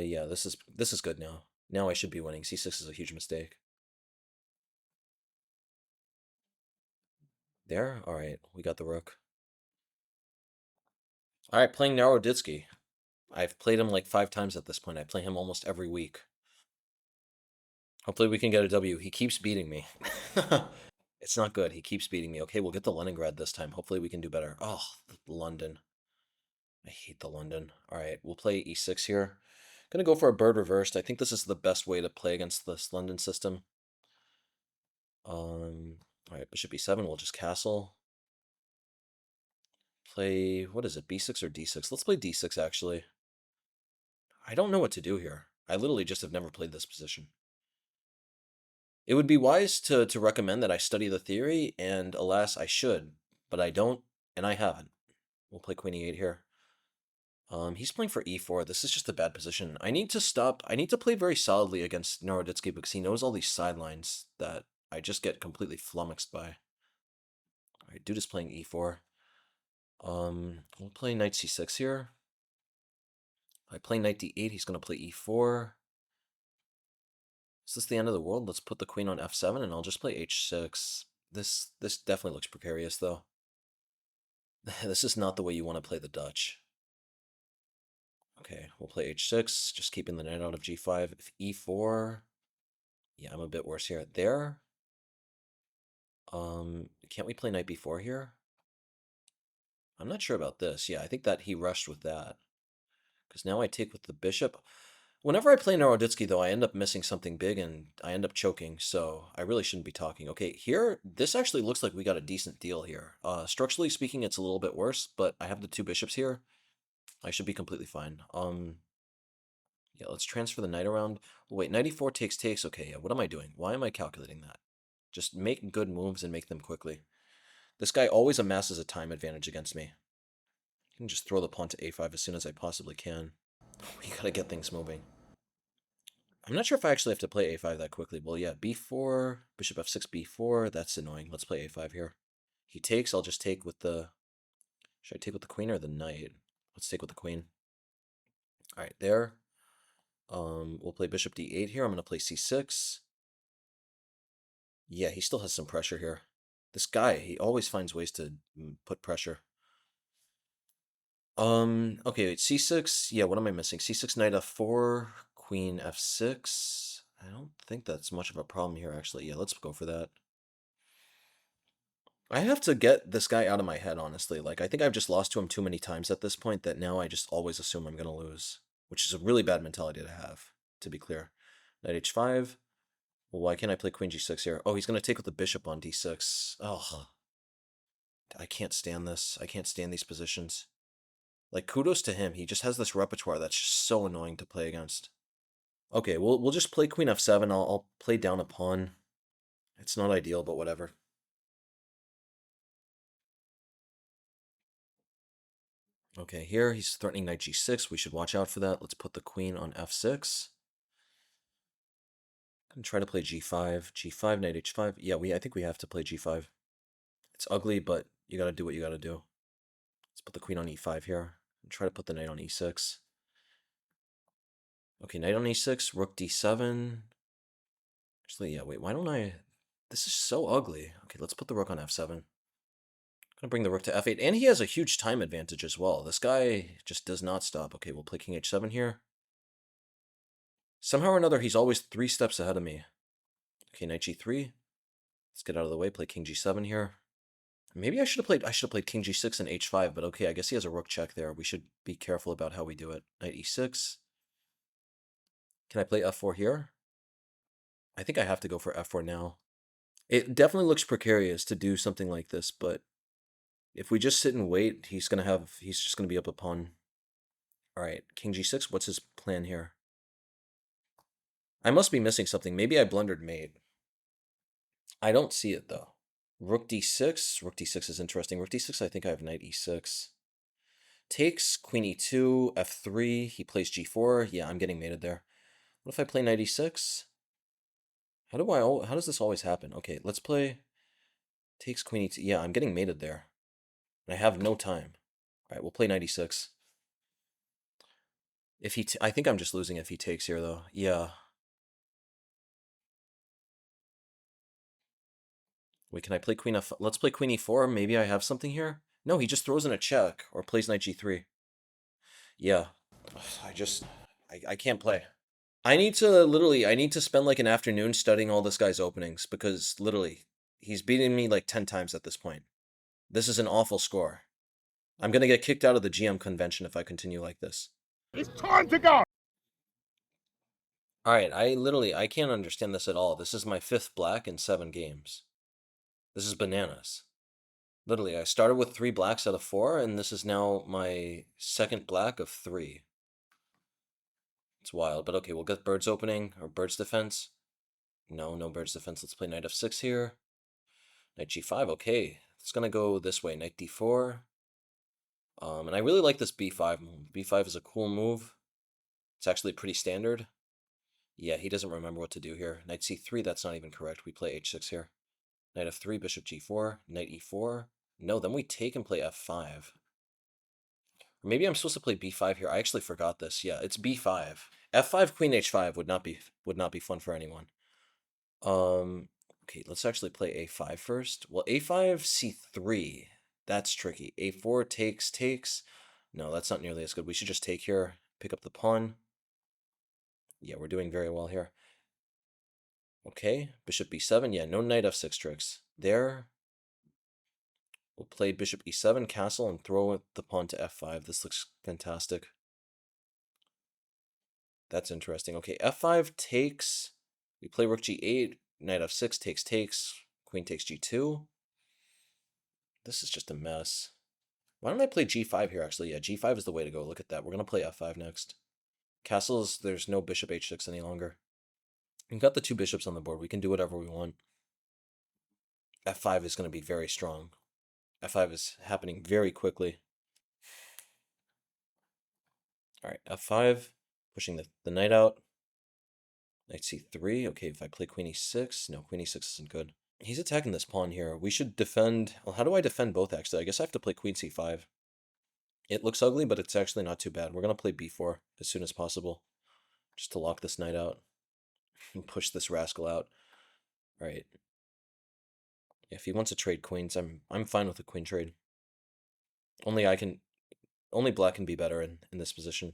Yeah, this is good now. Now I should be winning. c6 is a huge mistake. There? Alright, we got the rook. Alright, playing Naroditsky. I've played him like 5 times at this point. I play him almost every week. Hopefully we can get a W. He keeps beating me. It's not good. He keeps beating me. Okay, we'll get the Leningrad this time. Hopefully we can do better. Oh, London. I hate the London. Alright, we'll play e6 here. Gonna go for a bird reversed. I think this is the best way to play against this London system. Alright, bishop e7, we'll just castle. Play, what is it, b6 or d6? Let's play d6, actually. I don't know what to do here. I literally just have never played this position. It would be wise to recommend that I study the theory, and alas, I should. But I don't, and I haven't. We'll play queen e8 here. He's playing for e4. This is just a bad position. I need to stop. I need to play very solidly against Naroditsky because he knows all these sidelines that I just get completely flummoxed by. Alright, dude is playing e4. We'll play knight c6 here. If I play knight d8, he's going to play e4. Is this the end of the world? Let's put the queen on f7, and I'll just play h6. This definitely looks precarious, though. This is not the way you want to play the Dutch. Okay, we'll play h6, just keeping the knight out of g5. If e4... Yeah, I'm a bit worse here. There. Can't we play knight b4 here? I'm not sure about this. Yeah, I think that he rushed with that. Because now I take with the bishop. Whenever I play Naroditsky, though, I end up missing something big and I end up choking, so I really shouldn't be talking. Okay, here, this actually looks like we got a decent deal here. Structurally speaking, it's a little bit worse, but I have the 2 bishops here. I should be completely fine. Yeah, let's transfer the knight around. Oh, wait, knight e4 takes. Okay, yeah, what am I doing? Why am I calculating that? Just make good moves and make them quickly. This guy always amasses a time advantage against me. I can just throw the pawn to a5 as soon as I possibly can. We gotta get things moving. I'm not sure if I actually have to play a5 that quickly. Well, yeah, b4, bishop f6, b4. That's annoying. Let's play a5 here. He takes. I'll just take with the... Should I take with the queen or the knight? Let's take with the queen. All right, there. We'll play bishop d8 here. I'm going to play c6. Yeah, he still has some pressure here. This guy, he always finds ways to put pressure. Okay, c6. Yeah, what am I missing? c6, knight f4, queen f6. I don't think that's much of a problem here, actually. Yeah, let's go for that. I have to get this guy out of my head, honestly. Like, I think I've just lost to him too many times at this point that now I just always assume I'm going to lose, which is a really bad mentality to have, to be clear. Knight h5. Well, why can't I play queen g6 here? Oh, he's going to take with the bishop on d6. Oh, I can't stand this. I can't stand these positions. Like, kudos to him. He just has this repertoire that's just so annoying to play against. Okay, we'll just play queen f7. I'll play down a pawn. It's not ideal, but whatever. Okay, here he's threatening knight g6. We should watch out for that. Let's put the queen on f6. I'm gonna try to play g5. g5, knight h5. Yeah, I think we have to play g5. It's ugly, but you gotta do what you gotta do. Let's put the queen on e5 here. And try to put the knight on e6. Okay, knight on e6, rook d7. Actually, yeah, wait, why don't I... This is so ugly. Okay, let's put the rook on f7. Gonna bring the rook to f8, and he has a huge time advantage as well. This guy just does not stop. Okay, we'll play king h7 here. Somehow or another, he's always 3 steps ahead of me. Okay, knight g3. Let's get out of the way, play king g7 here. Maybe I should have played king g6 and h5, but okay, I guess he has a rook check there. We should be careful about how we do it. Knight e6. Can I play f4 here? I think I have to go for f4 now. It definitely looks precarious to do something like this, but if we just sit and wait, he's just gonna be up a pawn. Alright, king g6, what's his plan here? I must be missing something. Maybe I blundered mate. I don't see it, though. Rook d6. Rook d6 is interesting. Rook d6, I think I have knight e6. Takes, queen e2, f3. He plays g4. Yeah, I'm getting mated there. What if I play knight e6? How does this always happen? Okay, let's play takes queen e2. Yeah, I'm getting mated there. And I have no time. All right, we'll play 96. If he, I think I'm just losing if he takes here though. Yeah. Wait, can I play queen f? Let's play queen e4. Maybe I have something here. No, he just throws in a check or plays knight g3. Yeah. I can't play. I need to spend like an afternoon studying all this guy's openings because literally, he's beating me like 10 times at this point. This is an awful score. I'm gonna get kicked out of the GM convention if I continue like this. It's time to go! Alright, I can't understand this at all. This is my 5th black in 7 games. This is bananas. Literally, I started with 3 blacks out of 4, and this is now my 2nd black of 3. It's wild, but okay, we'll get birds opening, or birds defense. No, no birds defense. Let's play knight f6 here. Knight g5, okay. It's gonna go this way, knight d4. And I really like this b5 move. b5 is a cool move. It's actually pretty standard. Yeah, he doesn't remember what to do here. Knight c3, that's not even correct. We play h6 here. Knight f3, bishop g4, knight e4. No, then we take and play f5. Or maybe I'm supposed to play b5 here. I actually forgot this. Yeah, it's b5. f5, queen h5 would not be fun for anyone. Okay, let's actually play a5 first. Well, a5, c3. That's tricky. a4 takes. No, that's not nearly as good. We should just take here, pick up the pawn. Yeah, we're doing very well here. Okay, bishop b7. Yeah, no knight f6 tricks. There. We'll play bishop e7, castle, and throw the pawn to f5. This looks fantastic. That's interesting. Okay, f5 takes. We play rook g8, knight f6 takes, queen takes g2. This is just a mess. Why don't I play g5 here, actually? Yeah, g5 is the way to go. Look at that. We're going to play f5 next. Castles, there's no bishop h6 any longer. We've got the 2 bishops on the board. We can do whatever we want. f5 is going to be very strong. f5 is happening very quickly. All right, f5, pushing the knight out. Knight c3. Okay, if I play queen e6, no, queen e6 isn't good. He's attacking this pawn here. We should defend. Well, how do I defend both, actually? I guess I have to play queen c5. It looks ugly, but it's actually not too bad. We're going to play b4 as soon as possible, just to lock this knight out and push this rascal out. All right. If he wants to trade queens, I'm fine with a queen trade. Only black can be better in this position.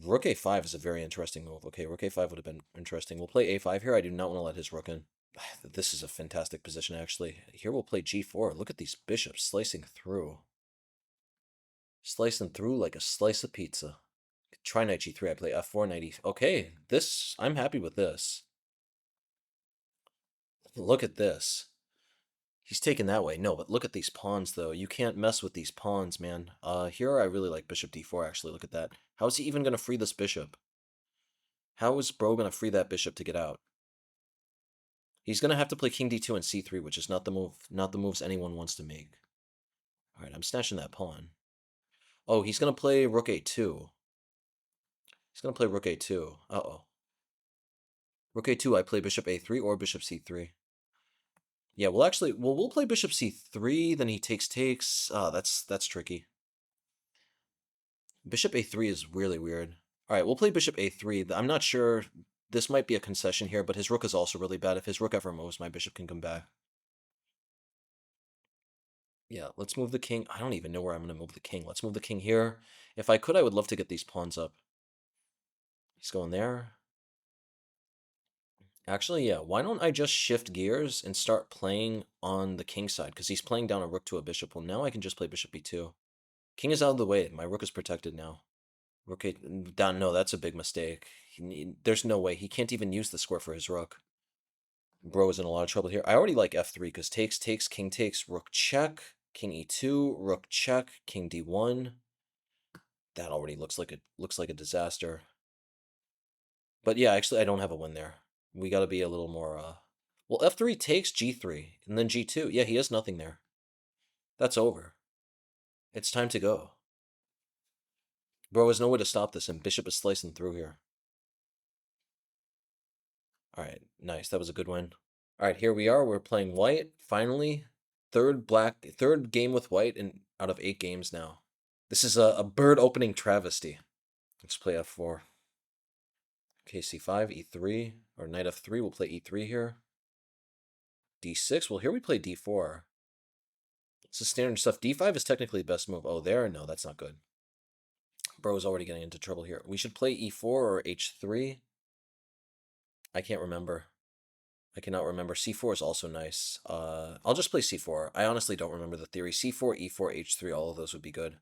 Rook a5 is a very interesting move. Okay, rook a5 would have been interesting. We'll play a5 here. I do not want to let his rook in. This is a fantastic position, actually. Here we'll play g4. Look at these bishops slicing through. Slicing through like a slice of pizza. Try knight g3. I play f4, knight e. Okay, I'm happy with this. Look at this. He's taken that way. No, but look at these pawns, though. You can't mess with these pawns, man. Here I really like bishop d4, actually. Look at that. How is he even going to free this bishop? How is bro going to free that bishop to get out? He's going to have to play king d2 and c3, which is not the moves anyone wants to make. All right, I'm snatching that pawn. Oh, he's going to play rook a2. He's going to play rook a2. Uh-oh. Rook a2, I play bishop a3 or bishop c3. Yeah, we'll play bishop c3, then he takes. Ah, that's tricky. Bishop a3 is really weird. All right, we'll play bishop a3. I'm not sure. This might be a concession here, but his rook is also really bad. If his rook ever moves, my bishop can come back. Yeah, let's move the king. I don't even know where I'm going to move the king. Let's move the king here. If I could, I would love to get these pawns up. He's going there. Actually, yeah, why don't I just shift gears and start playing on the king side? Because he's playing down a rook to a bishop. Well, now I can just play bishop b2. King is out of the way. My rook is protected now. Rook a down. No, that's a big mistake. There's no way. He can't even use the square for his rook. Bro is in a lot of trouble here. I already like f3 because takes, king takes, rook check, king e2, rook check, king d1. That already looks like a disaster. But yeah, actually, I don't have a win there. We got to be a little more. Well, f3 takes g3 and then g2. Yeah, he has nothing there. That's over. It's time to go. Bro has no way to stop this, and bishop is slicing through here. All right, nice. That was a good win. All right, here we are. We're playing white. Finally, third game with white in out of 8 games now. This is a bird opening travesty. Let's play f4. Okay, c5, e3, or knight f3. We'll play e3 here. d6. Well, here we play d4. This is standard stuff. d5 is technically the best move. Oh, there? No, that's not good. Bro's already getting into trouble here. We should play e4 or h3. I can't remember. I cannot remember. c4 is also nice. I'll just play c4. I honestly don't remember the theory. c4, e4, h3, all of those would be good.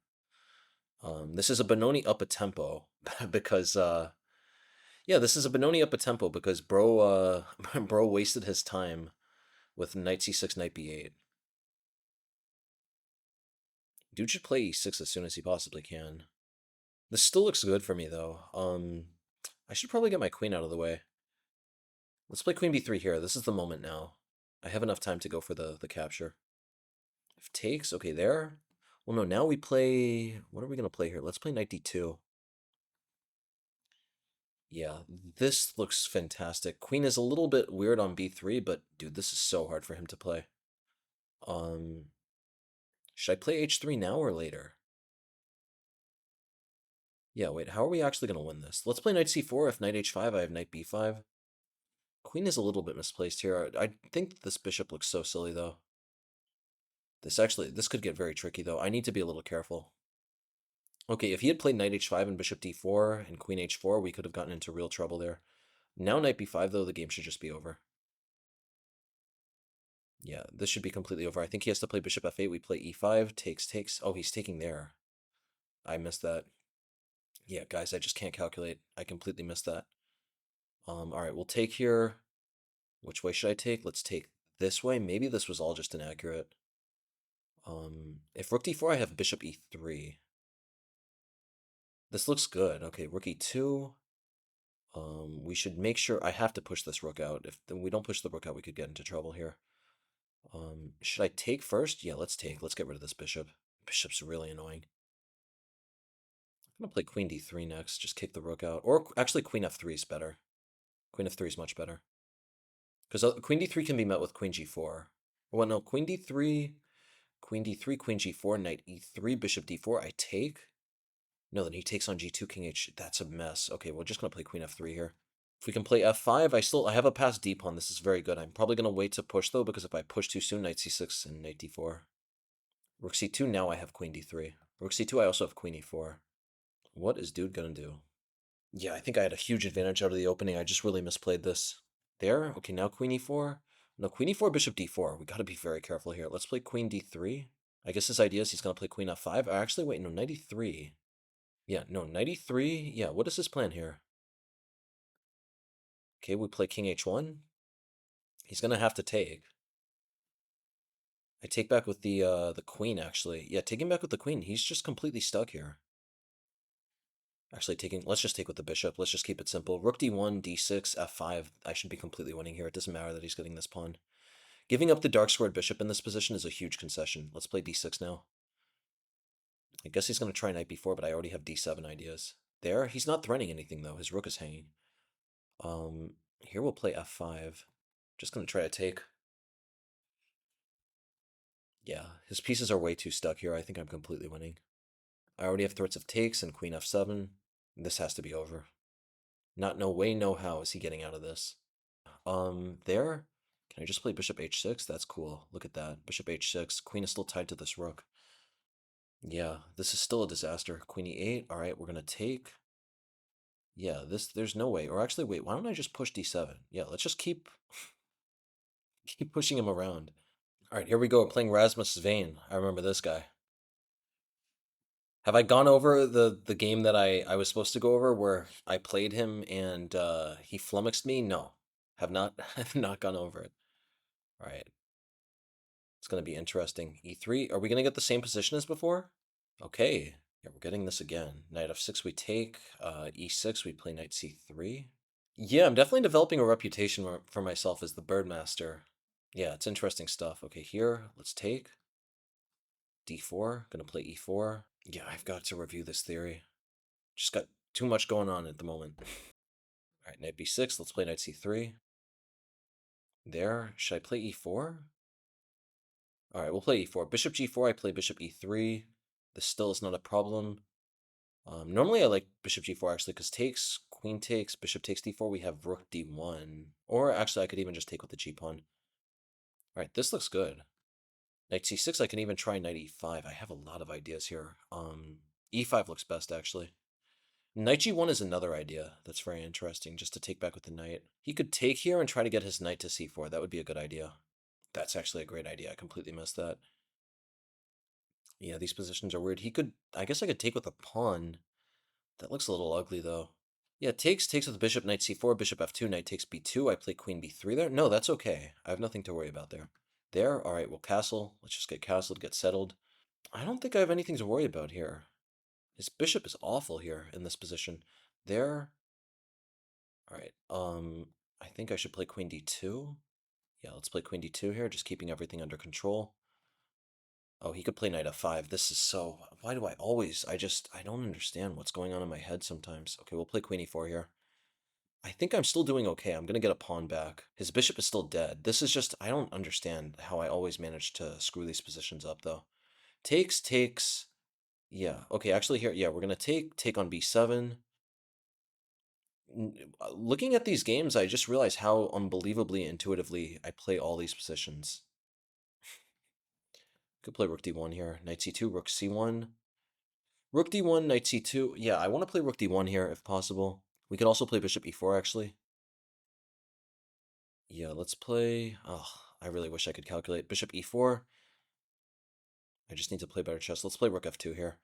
This is a Benoni up a tempo because yeah, this is a Benoni up a tempo because bro bro wasted his time with knight c6, knight b8. Dude should play e6 as soon as he possibly can. This still looks good for me though. I should probably get my queen out of the way. Let's play queen b3 here. This is the moment now. I have enough time to go for the capture. If takes, okay, there. Well, no, now we play... What are we going to play here? Let's play knight d2. Yeah, this looks fantastic. Queen is a little bit weird on b3, but dude, this is so hard for him to play. Should I play h3 now or later? Yeah, wait, how are we actually going to win this? Let's play knight c4. If knight h5, I have knight b5. Queen is a little bit misplaced here. I think this bishop looks so silly, though. This could get very tricky, though. I need to be a little careful. Okay, if he had played knight h5 and bishop d4 and queen h4, we could have gotten into real trouble there. Now knight b5, though, the game should just be over. Yeah, this should be completely over. I think he has to play bishop f8. We play e5, takes. Oh, he's taking there. I missed that. Yeah, guys, I just can't calculate. I completely missed that. All right, we'll take here. Which way should I take? Let's take this way. Maybe this was all just inaccurate. If rook d4, I have bishop e3. This looks good. Okay, rook e2. We should make sure I have to push this rook out. If we don't push the rook out, we could get into trouble here. Should I take first? Yeah, let's take. Let's get rid of this bishop. Bishop's really annoying. I'm gonna play queen d3 next. Just kick the rook out. Or actually, queen f3 is better. Queen f3 is much better. Because queen d3 can be met with queen g4. Well, no, queen d3, queen d3, queen g4, knight e3, bishop d4. I take. No, then he takes on g2, king h. That's a mess. Okay, we're just gonna play queen f3 here. If we can play f5, I have a passed d pawn. This is very good. I'm probably gonna wait to push though, because if I push too soon, knight c6 and knight d4. Rook c2. Now I have queen d3. Rook c2. I also have queen e4. What is dude gonna do? Yeah, I think I had a huge advantage out of the opening. I just really misplayed this. There. Okay, now queen e4. No, queen e4, bishop d4. We gotta be very careful here. Let's play queen d3. I guess his idea is he's gonna play queen f5. Actually, wait, no, knight e3. Yeah, no, knight e3. Yeah, what is his plan here? Okay, we play king h1. He's gonna have to take. I take back with the queen, actually. Yeah, taking back with the queen. He's just completely stuck here. Actually, let's just take with the bishop. Let's just keep it simple. Rook d1, d6, f5. I should be completely winning here. It doesn't matter that he's getting this pawn. Giving up the dark squared bishop in this position is a huge concession. Let's play d6 now. I guess he's going to try knight b4, but I already have d7 ideas. There, he's not threatening anything, though. His rook is hanging. Here we'll play f5. Just going to try to take. Yeah, his pieces are way too stuck here. I think I'm completely winning. I already have threats of takes and queen f7. This has to be over. Not no way, no how is he getting out of this. There. Can I just play bishop h6? That's cool. Look at that. Bishop h6. Queen is still tied to this rook. Yeah, this is still a disaster. Queen e8. All right, we're going to take. Yeah, there's no way. Or actually, wait, why don't I just push d7? Yeah, let's just keep pushing him around. All right, here we go. We're playing Rasmus Svane. I remember this guy. Have I gone over the game that I was supposed to go over where I played him and he flummoxed me? No. Have not have not gone over it. All right. It's going to be interesting. E3. Are we going to get the same position as before? Okay. Yeah, we're getting this again. Knight f6 we take. E6 we play knight c3. Yeah, I'm definitely developing a reputation for myself as the birdmaster. Yeah, it's interesting stuff. Okay, here, let's take. D4. Gonna play e4. Yeah, I've got to review this theory. Just got too much going on at the moment. All right, knight b6. Let's play knight c3. There. Should I play e4? All right, we'll play e4. Bishop g4, I play bishop e3. This still is not a problem. Normally I like bishop g4 actually, because takes, queen takes, bishop takes d4, we have rook d1. Or actually I could even just take with the g-pawn. All right, this looks good. Knight c6, I can even try knight e5. I have a lot of ideas here. E5 looks best actually. Knight g1 is another idea that's very interesting, just to take back with the knight. He could take here and try to get his knight to c4. That would be a good idea. That's actually a great idea. I completely missed that. Yeah, these positions are weird. He could, I guess I could take with a pawn. That looks a little ugly though. Yeah, takes with bishop, knight c4, bishop f2, knight takes b2. I play queen b3 there. No, that's okay. I have nothing to worry about there. There, all right, we'll castle. Let's just get castled, get settled. I don't think I have anything to worry about here. His bishop is awful here in this position. There, all right. I think I should play queen d2. Yeah, let's play queen d2 here, just keeping everything under control. Oh, he could play knight f5. This is so... Why do I always... I don't understand what's going on in my head sometimes. Okay, we'll play queen e4 here. I think I'm still doing okay. I'm going to get a pawn back. His bishop is still dead. This is just... I don't understand how I always manage to screw these positions up, though. Takes... Yeah, okay, actually here... Yeah, we're going to take on b7. Looking at these games, I just realized how unbelievably intuitively I play all these positions. Could play rook d1 here. Knight c2, rook c1. Rook d1, knight c2. Yeah, I want to play rook d1 here if possible. We could also play bishop e4, actually. Yeah, let's play... Oh, I really wish I could calculate. Bishop e4. I just need to play better chess. Let's play rook f2 here.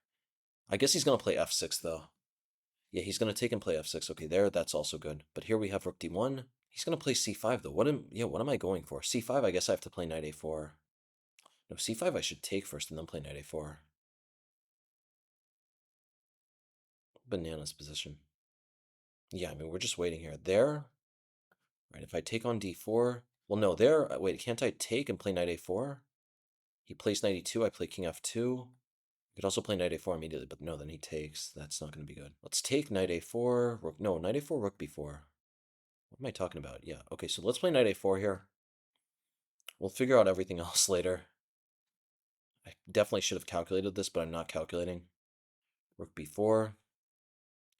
I guess he's going to play f6, though. Yeah, he's going to take and play f6. Okay, there, that's also good. But here we have rook d1. He's going to play c5, though. What am I going for? c5, I guess I have to play knight a4. No, c5 I should take first and then play knight a4. Bananas position. Yeah, I mean, we're just waiting here. There... Right, if I take on d4, well, no, there, wait, can't I take and play knight a4? He plays knight e2, I play king f2. I could also play knight a4 immediately, but no, then he takes. That's not going to be good. Let's take knight a4, rook, no, knight a4, rook b4. What am I talking about? Yeah, okay, so let's play knight a4 here. We'll figure out everything else later. I definitely should have calculated this, but I'm not calculating. Rook b4.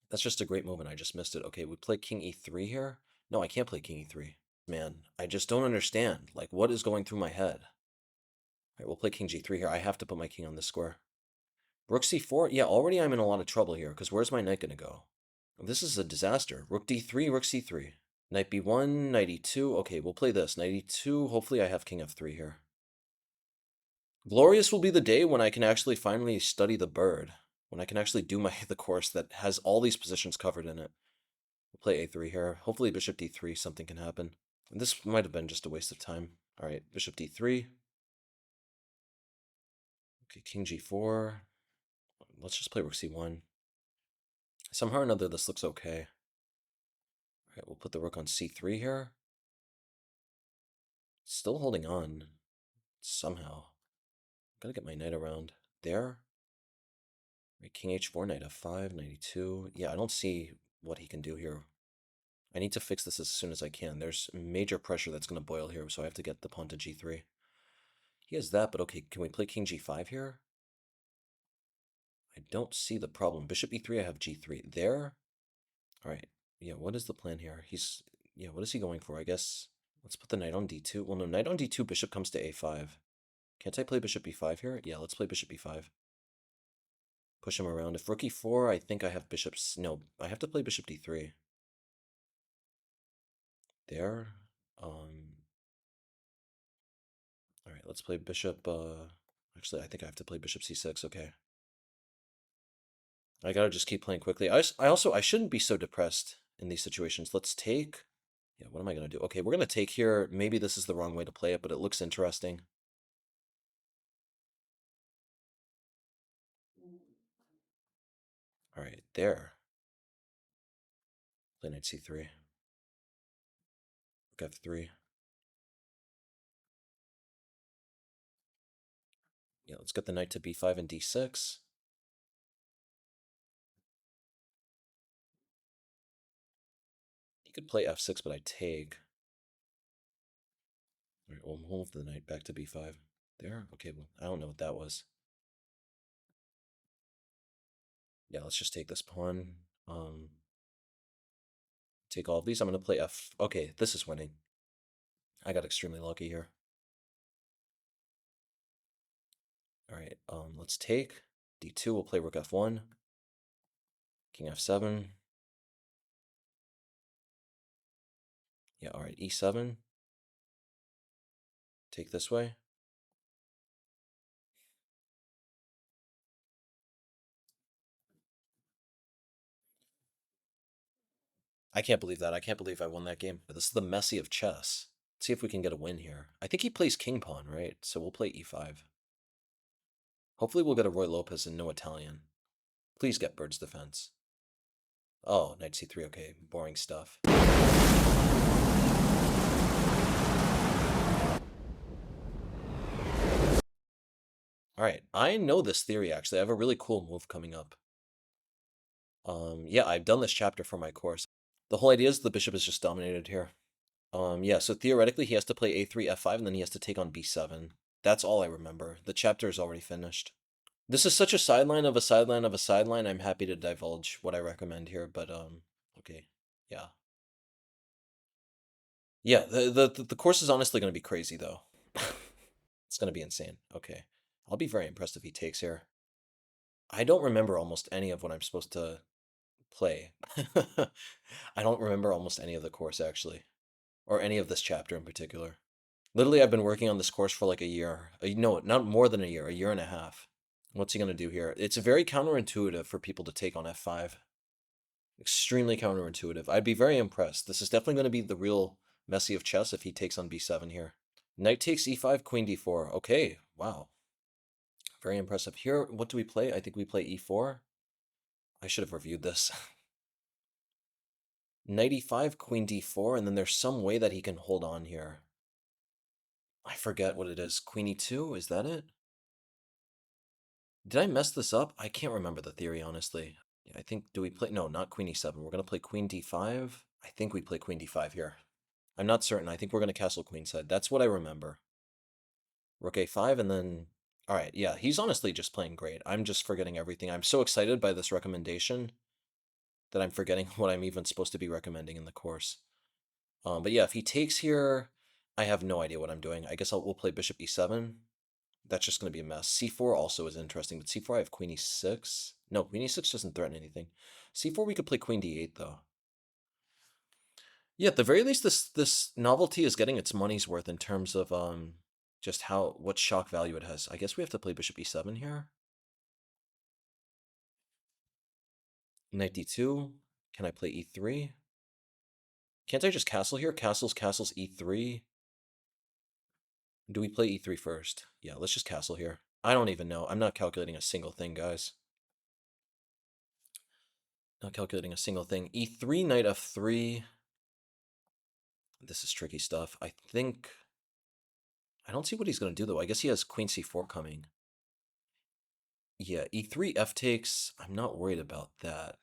That's just a great move, and I just missed it. Okay, we play king e3 here. No, I can't play king e3. Man, I just don't understand. Like, what is going through my head? All right, we'll play king g3 here. I have to put my king on this square. Rook c4? Yeah, already I'm in a lot of trouble here, because where's my knight going to go? This is a disaster. Rook d3, rook c3. Knight b1, knight e2. Okay, we'll play this. Knight e2. Hopefully I have king f3 here. Glorious will be the day when I can actually finally study the bird. When I can actually do the course that has all these positions covered in it. We'll play a3 here. Hopefully bishop d3, something can happen. And this might have been just a waste of time. All right, bishop d3. Okay, king g4. Let's just play rook c1. Somehow or another, this looks okay. All right, we'll put the rook on c3 here. Still holding on. Somehow. Gotta get my knight around. There. Right, king h4, knight f5, knight e2. Yeah, I don't see what he can do here. I need to fix this as soon as I can. There's major pressure that's going to boil here, so I have to get the pawn to g3. He has that, but okay, can we play king g5 here? I don't see the problem. Bishop e3, I have g3. There? All right. Yeah, what is the plan here? Yeah, what is he going for? I guess, let's put the knight on d2. Well, no, knight on d2, bishop comes to a5. Can't I play bishop e5 here? Yeah, let's play bishop e5. Push him around. If rook e4, I think I have bishops. No, I have to play bishop d3. There. All right, let's play bishop. Actually, I think I have to play bishop c6. Okay. I gotta just keep playing quickly. I shouldn't be so depressed in these situations. Let's take. Yeah, what am I gonna do? Okay, we're gonna take here. Maybe this is the wrong way to play it, but it looks interesting. All right, there. Play knight c3. Rook f3. Yeah, let's get the knight to b5 and d6. He could play f6, but I take. All right, we'll move the knight back to b5. There? Okay, well, I don't know what that was. Yeah, let's just take this pawn. Take all of these. I'm going to play f. Okay, this is winning. I got extremely lucky here. All right, let's take d2. We'll play rook f1. King f7. Yeah, all right, e7. Take this way. I can't believe that. I can't believe I won that game. This is the Messi of chess. Let's see if we can get a win here. I think he plays king pawn, right? So we'll play e5. Hopefully we'll get a Roy Lopez and no Italian. Please get bird's defense. Oh, knight c3. Okay, boring stuff. All right, I know this theory, actually. I have a really cool move coming up. Yeah, I've done this chapter for my course. The whole idea is the bishop is just dominated here. Yeah, so theoretically he has to play a3, f5, and then he has to take on b7. That's all I remember. The chapter is already finished. This is such a sideline of a sideline of a sideline. I'm happy to divulge what I recommend here, but okay, yeah. Yeah, the course is honestly going to be crazy, though. It's going to be insane. Okay, I'll be very impressed if he takes here. I don't remember almost any of what I'm supposed to play. I don't remember almost any of the course, actually, or any of this chapter in particular. Literally, I've been working on this course for like a year. No, not more than a year and a half. What's he going to do here? It's very counterintuitive for people to take on f5. Extremely counterintuitive. I'd be very impressed. This is definitely going to be the real Messi of chess if he takes on b7 here. Knight takes e5, queen d4. Okay, wow. Very impressive. Here, what do we play? I think we play e4. I should have reviewed this. Knight e5, queen d4, and then there's some way that he can hold on here. I forget what it is. Queen e2, is that it? Did I mess this up? I can't remember the theory, honestly. Yeah, I think, do we play? No, not queen e7. We're going to play queen d5. I think we play queen d5 here. I'm not certain. I think we're going to castle queenside. That's what I remember. Rook a5, and then... All right, yeah, he's honestly just playing great. I'm just forgetting everything. I'm so excited by this recommendation that I'm forgetting what I'm even supposed to be recommending in the course. But yeah, if he takes here, I have no idea what I'm doing. I guess we'll play bishop e7. That's just going to be a mess. c4 also is interesting, but c4 I have queen e6. No, queen e6 doesn't threaten anything. c4 we could play queen d8 though. Yeah, at the very least, this novelty is getting its money's worth in terms of just what shock value it has. I guess we have to play bishop e7 here. Knight d2. Can I play e3? Can't I just castle here? Castles, e3. Do we play e3 first? Yeah, let's just castle here. I don't even know. I'm not calculating a single thing, guys. Not calculating a single thing. e3, knight f3. This is tricky stuff. I think... I don't see what he's going to do, though. I guess he has queen c4 coming. Yeah, e3 f takes. I'm not worried about that.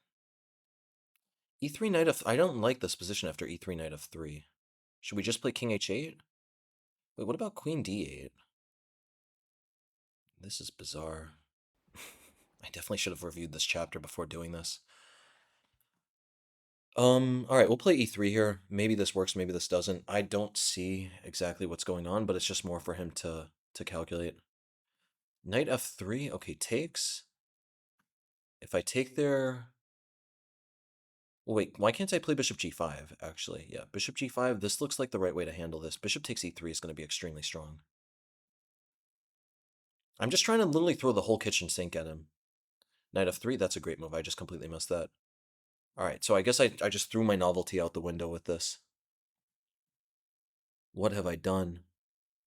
e3 knight f... I don't like this position after e3 knight f3. Should we just play king h8? Wait, what about queen d8? This is bizarre. I definitely should have reviewed this chapter before doing this. All right, we'll play e3 here. Maybe this works, maybe this doesn't. I don't see exactly what's going on, but it's just more for him to calculate. Knight f3, okay, takes. If I take there... Wait, why can't I play bishop g5, actually? Yeah, bishop g5, this looks like the right way to handle this. Bishop takes e3 is going to be extremely strong. I'm just trying to literally throw the whole kitchen sink at him. Knight f3, that's a great move. I just completely missed that. All right, so I guess I just threw my novelty out the window with this. What have I done?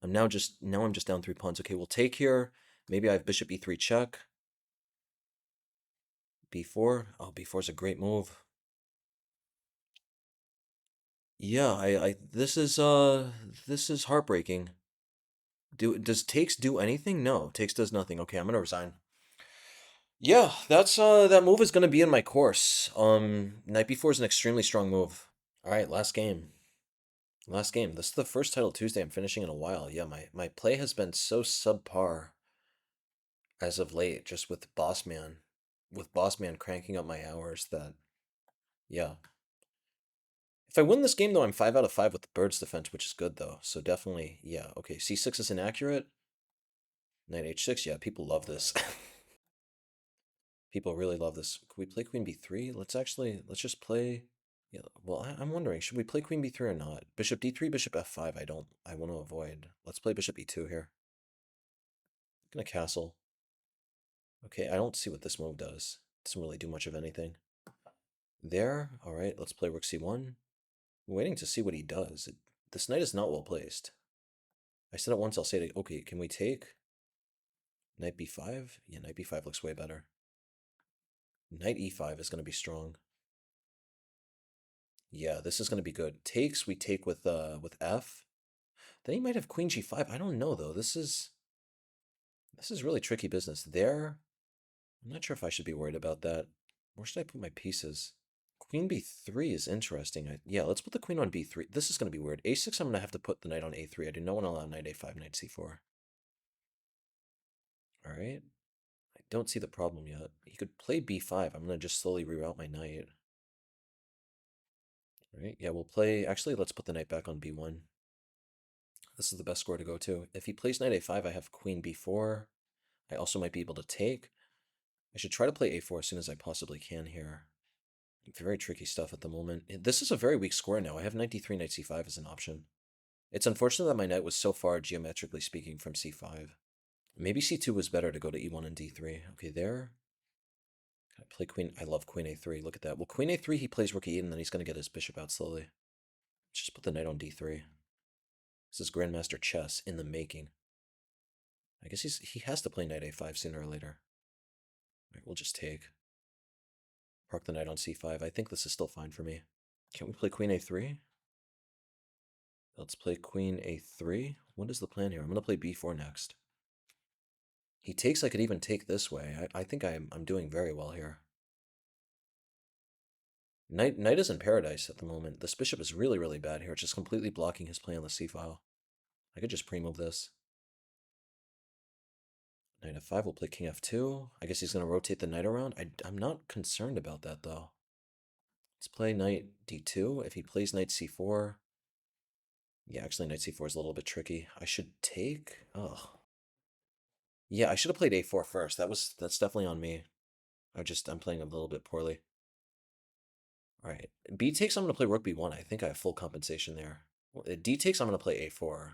Now I'm just down 3 pawns. Okay, we'll take here. Maybe I have bishop e3 check. b4. Oh, b4 is a great move. Yeah, this is heartbreaking. Does takes do anything? No, takes does nothing. Okay, I'm gonna resign. Yeah, that's that move is gonna be in my course. Knight b4 is an extremely strong move. All right, last game. Last game. This is the first Title Tuesday I'm finishing in a while. Yeah, my play has been so subpar as of late, just with Boss Man. With Boss Man cranking up my hours that, yeah. If I win this game, though, I'm 5 out of 5 with the Bird's defense, which is good, though. So definitely, yeah. Okay, C6 is inaccurate. Knight H6, yeah, people love this. People really love this. Can we play Queen B3? Let's just play... Yeah, well, I'm wondering, should we play Queen B3 or not? Bishop D3, Bishop F5, I want to avoid. Let's play Bishop E2 here. I'm gonna castle. Okay, I don't see what this move does. Doesn't really do much of anything. There, alright, let's play Rook C1. I'm waiting to see what he does. This knight is not well placed. I said it once, I'll say it. Okay, can we take Knight B5? Yeah, Knight B5 looks way better. Knight E5 is going to be strong. Yeah, this is going to be good. Takes, we take with F. Then he might have Queen G5. I don't know, though. This is really tricky business. There, I'm not sure if I should be worried about that. Where should I put my pieces? Queen B3 is interesting. Yeah, let's put the queen on B3. This is going to be weird. A6, I'm going to have to put the knight on A3. I do not want to allow knight A5, knight C4. All right. I don't see the problem yet. He could play B5. I'm going to just slowly reroute my knight. All right. Yeah, we'll play... Actually, let's put the knight back on B1. This is the best score to go to. If he plays knight A5, I have queen B4. I also might be able to take. I should try to play A4 as soon as I possibly can here. Very tricky stuff at the moment. This is a very weak score now. I have knight D3, knight C5 as an option. It's unfortunate that my knight was so far, geometrically speaking, from C5. Maybe C2 was better to go to E1 and D3. Okay, there. Can I play queen? I love queen A3. Look at that. Well, queen A3, he plays rook E8, and then he's going to get his bishop out slowly. Just put the knight on D3. This is Grandmaster chess in the making. I guess he has to play knight A5 sooner or later. All right, we'll just take. Park the knight on C5. I think this is still fine for me. Can we play queen A3? Let's play queen A3. What is the plan here? I'm going to play B4 next. He takes, I could even take this way. I think I'm doing very well here. Knight is in paradise at the moment. This bishop is really, really bad here. It's just completely blocking his play on the c-file. I could just pre-move this. Knight f5, we'll play king f2. I guess he's going to rotate the knight around. I'm not concerned about that, though. Let's play knight d2. If he plays knight c4... Yeah, actually, knight c4 is a little bit tricky. I should take... Oh. Yeah, I should have played a4 first. That's definitely on me. I'm playing a little bit poorly. All right, b takes, I'm going to play rook b1. I think I have full compensation there. D takes, I'm going to play a4.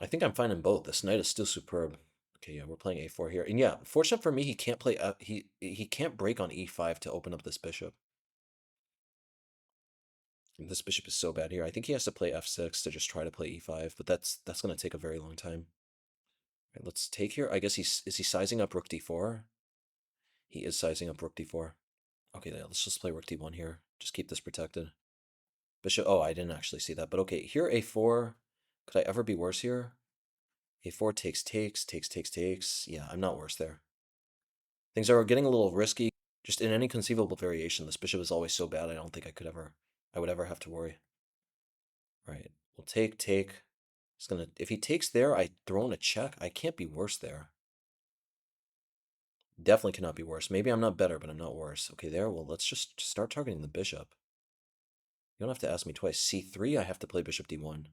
I think I'm fine in both. This knight is still superb. Okay, yeah, we're playing a4 here. And yeah, fortunate for me, he can't play he can't break on e5 to open up this bishop. And this bishop is so bad here. I think he has to play f6 to just try to play e5, but that's going to take a very long time. All right, let's take here. I guess is he sizing up rook d4? He is sizing up rook d4. Okay, let's just play rook d1 here. Just keep this protected. Bishop, oh, I didn't actually see that, but okay, here a4. Could I ever be worse here? A4 takes. Yeah, I'm not worse there. Things are getting a little risky. Just in any conceivable variation, this bishop is always so bad, I don't think I would ever have to worry. All right, we'll take. If he takes there, I throw in a check. I can't be worse there. Definitely cannot be worse. Maybe I'm not better, but I'm not worse. Okay, there. Well, let's just start targeting the bishop. You don't have to ask me twice. C3, I have to play bishop d1.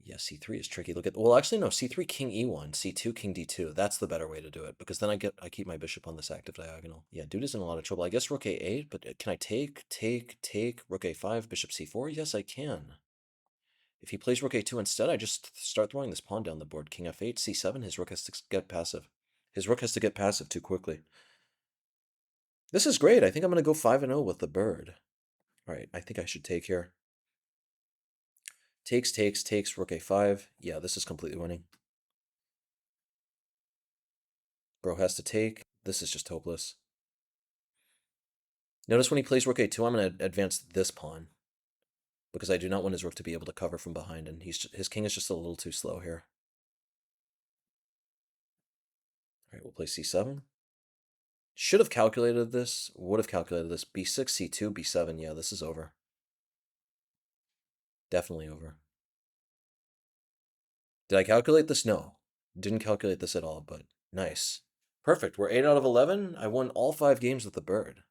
Yeah, c3 is tricky. Look at, well, actually, no, c3, king e1, c2, king d2. That's the better way to do it, because then I keep my bishop on this active diagonal. Yeah, dude is in a lot of trouble. I guess rook a8, but can I take, rook a5, bishop c4? Yes, I can. If he plays rook a2 instead, I just start throwing this pawn down the board. King f8, c7, his rook has to get passive. His rook has to get passive too quickly. This is great. I think I'm going to go 5-0 with the bird. All right, I think I should take here. Takes, rook a5. Yeah, this is completely winning. Bro has to take. This is just hopeless. Notice when he plays rook a2, I'm going to advance this pawn, because I do not want his rook to be able to cover from behind, and his king is just a little too slow here. All right, we'll play c7. Should have calculated this. Would have calculated this. b6, c2, b7. Yeah, this is over. Definitely over. Did I calculate this? No. Didn't calculate this at all, but nice. Perfect. We're 8 out of 11. I won all 5 games with the bird.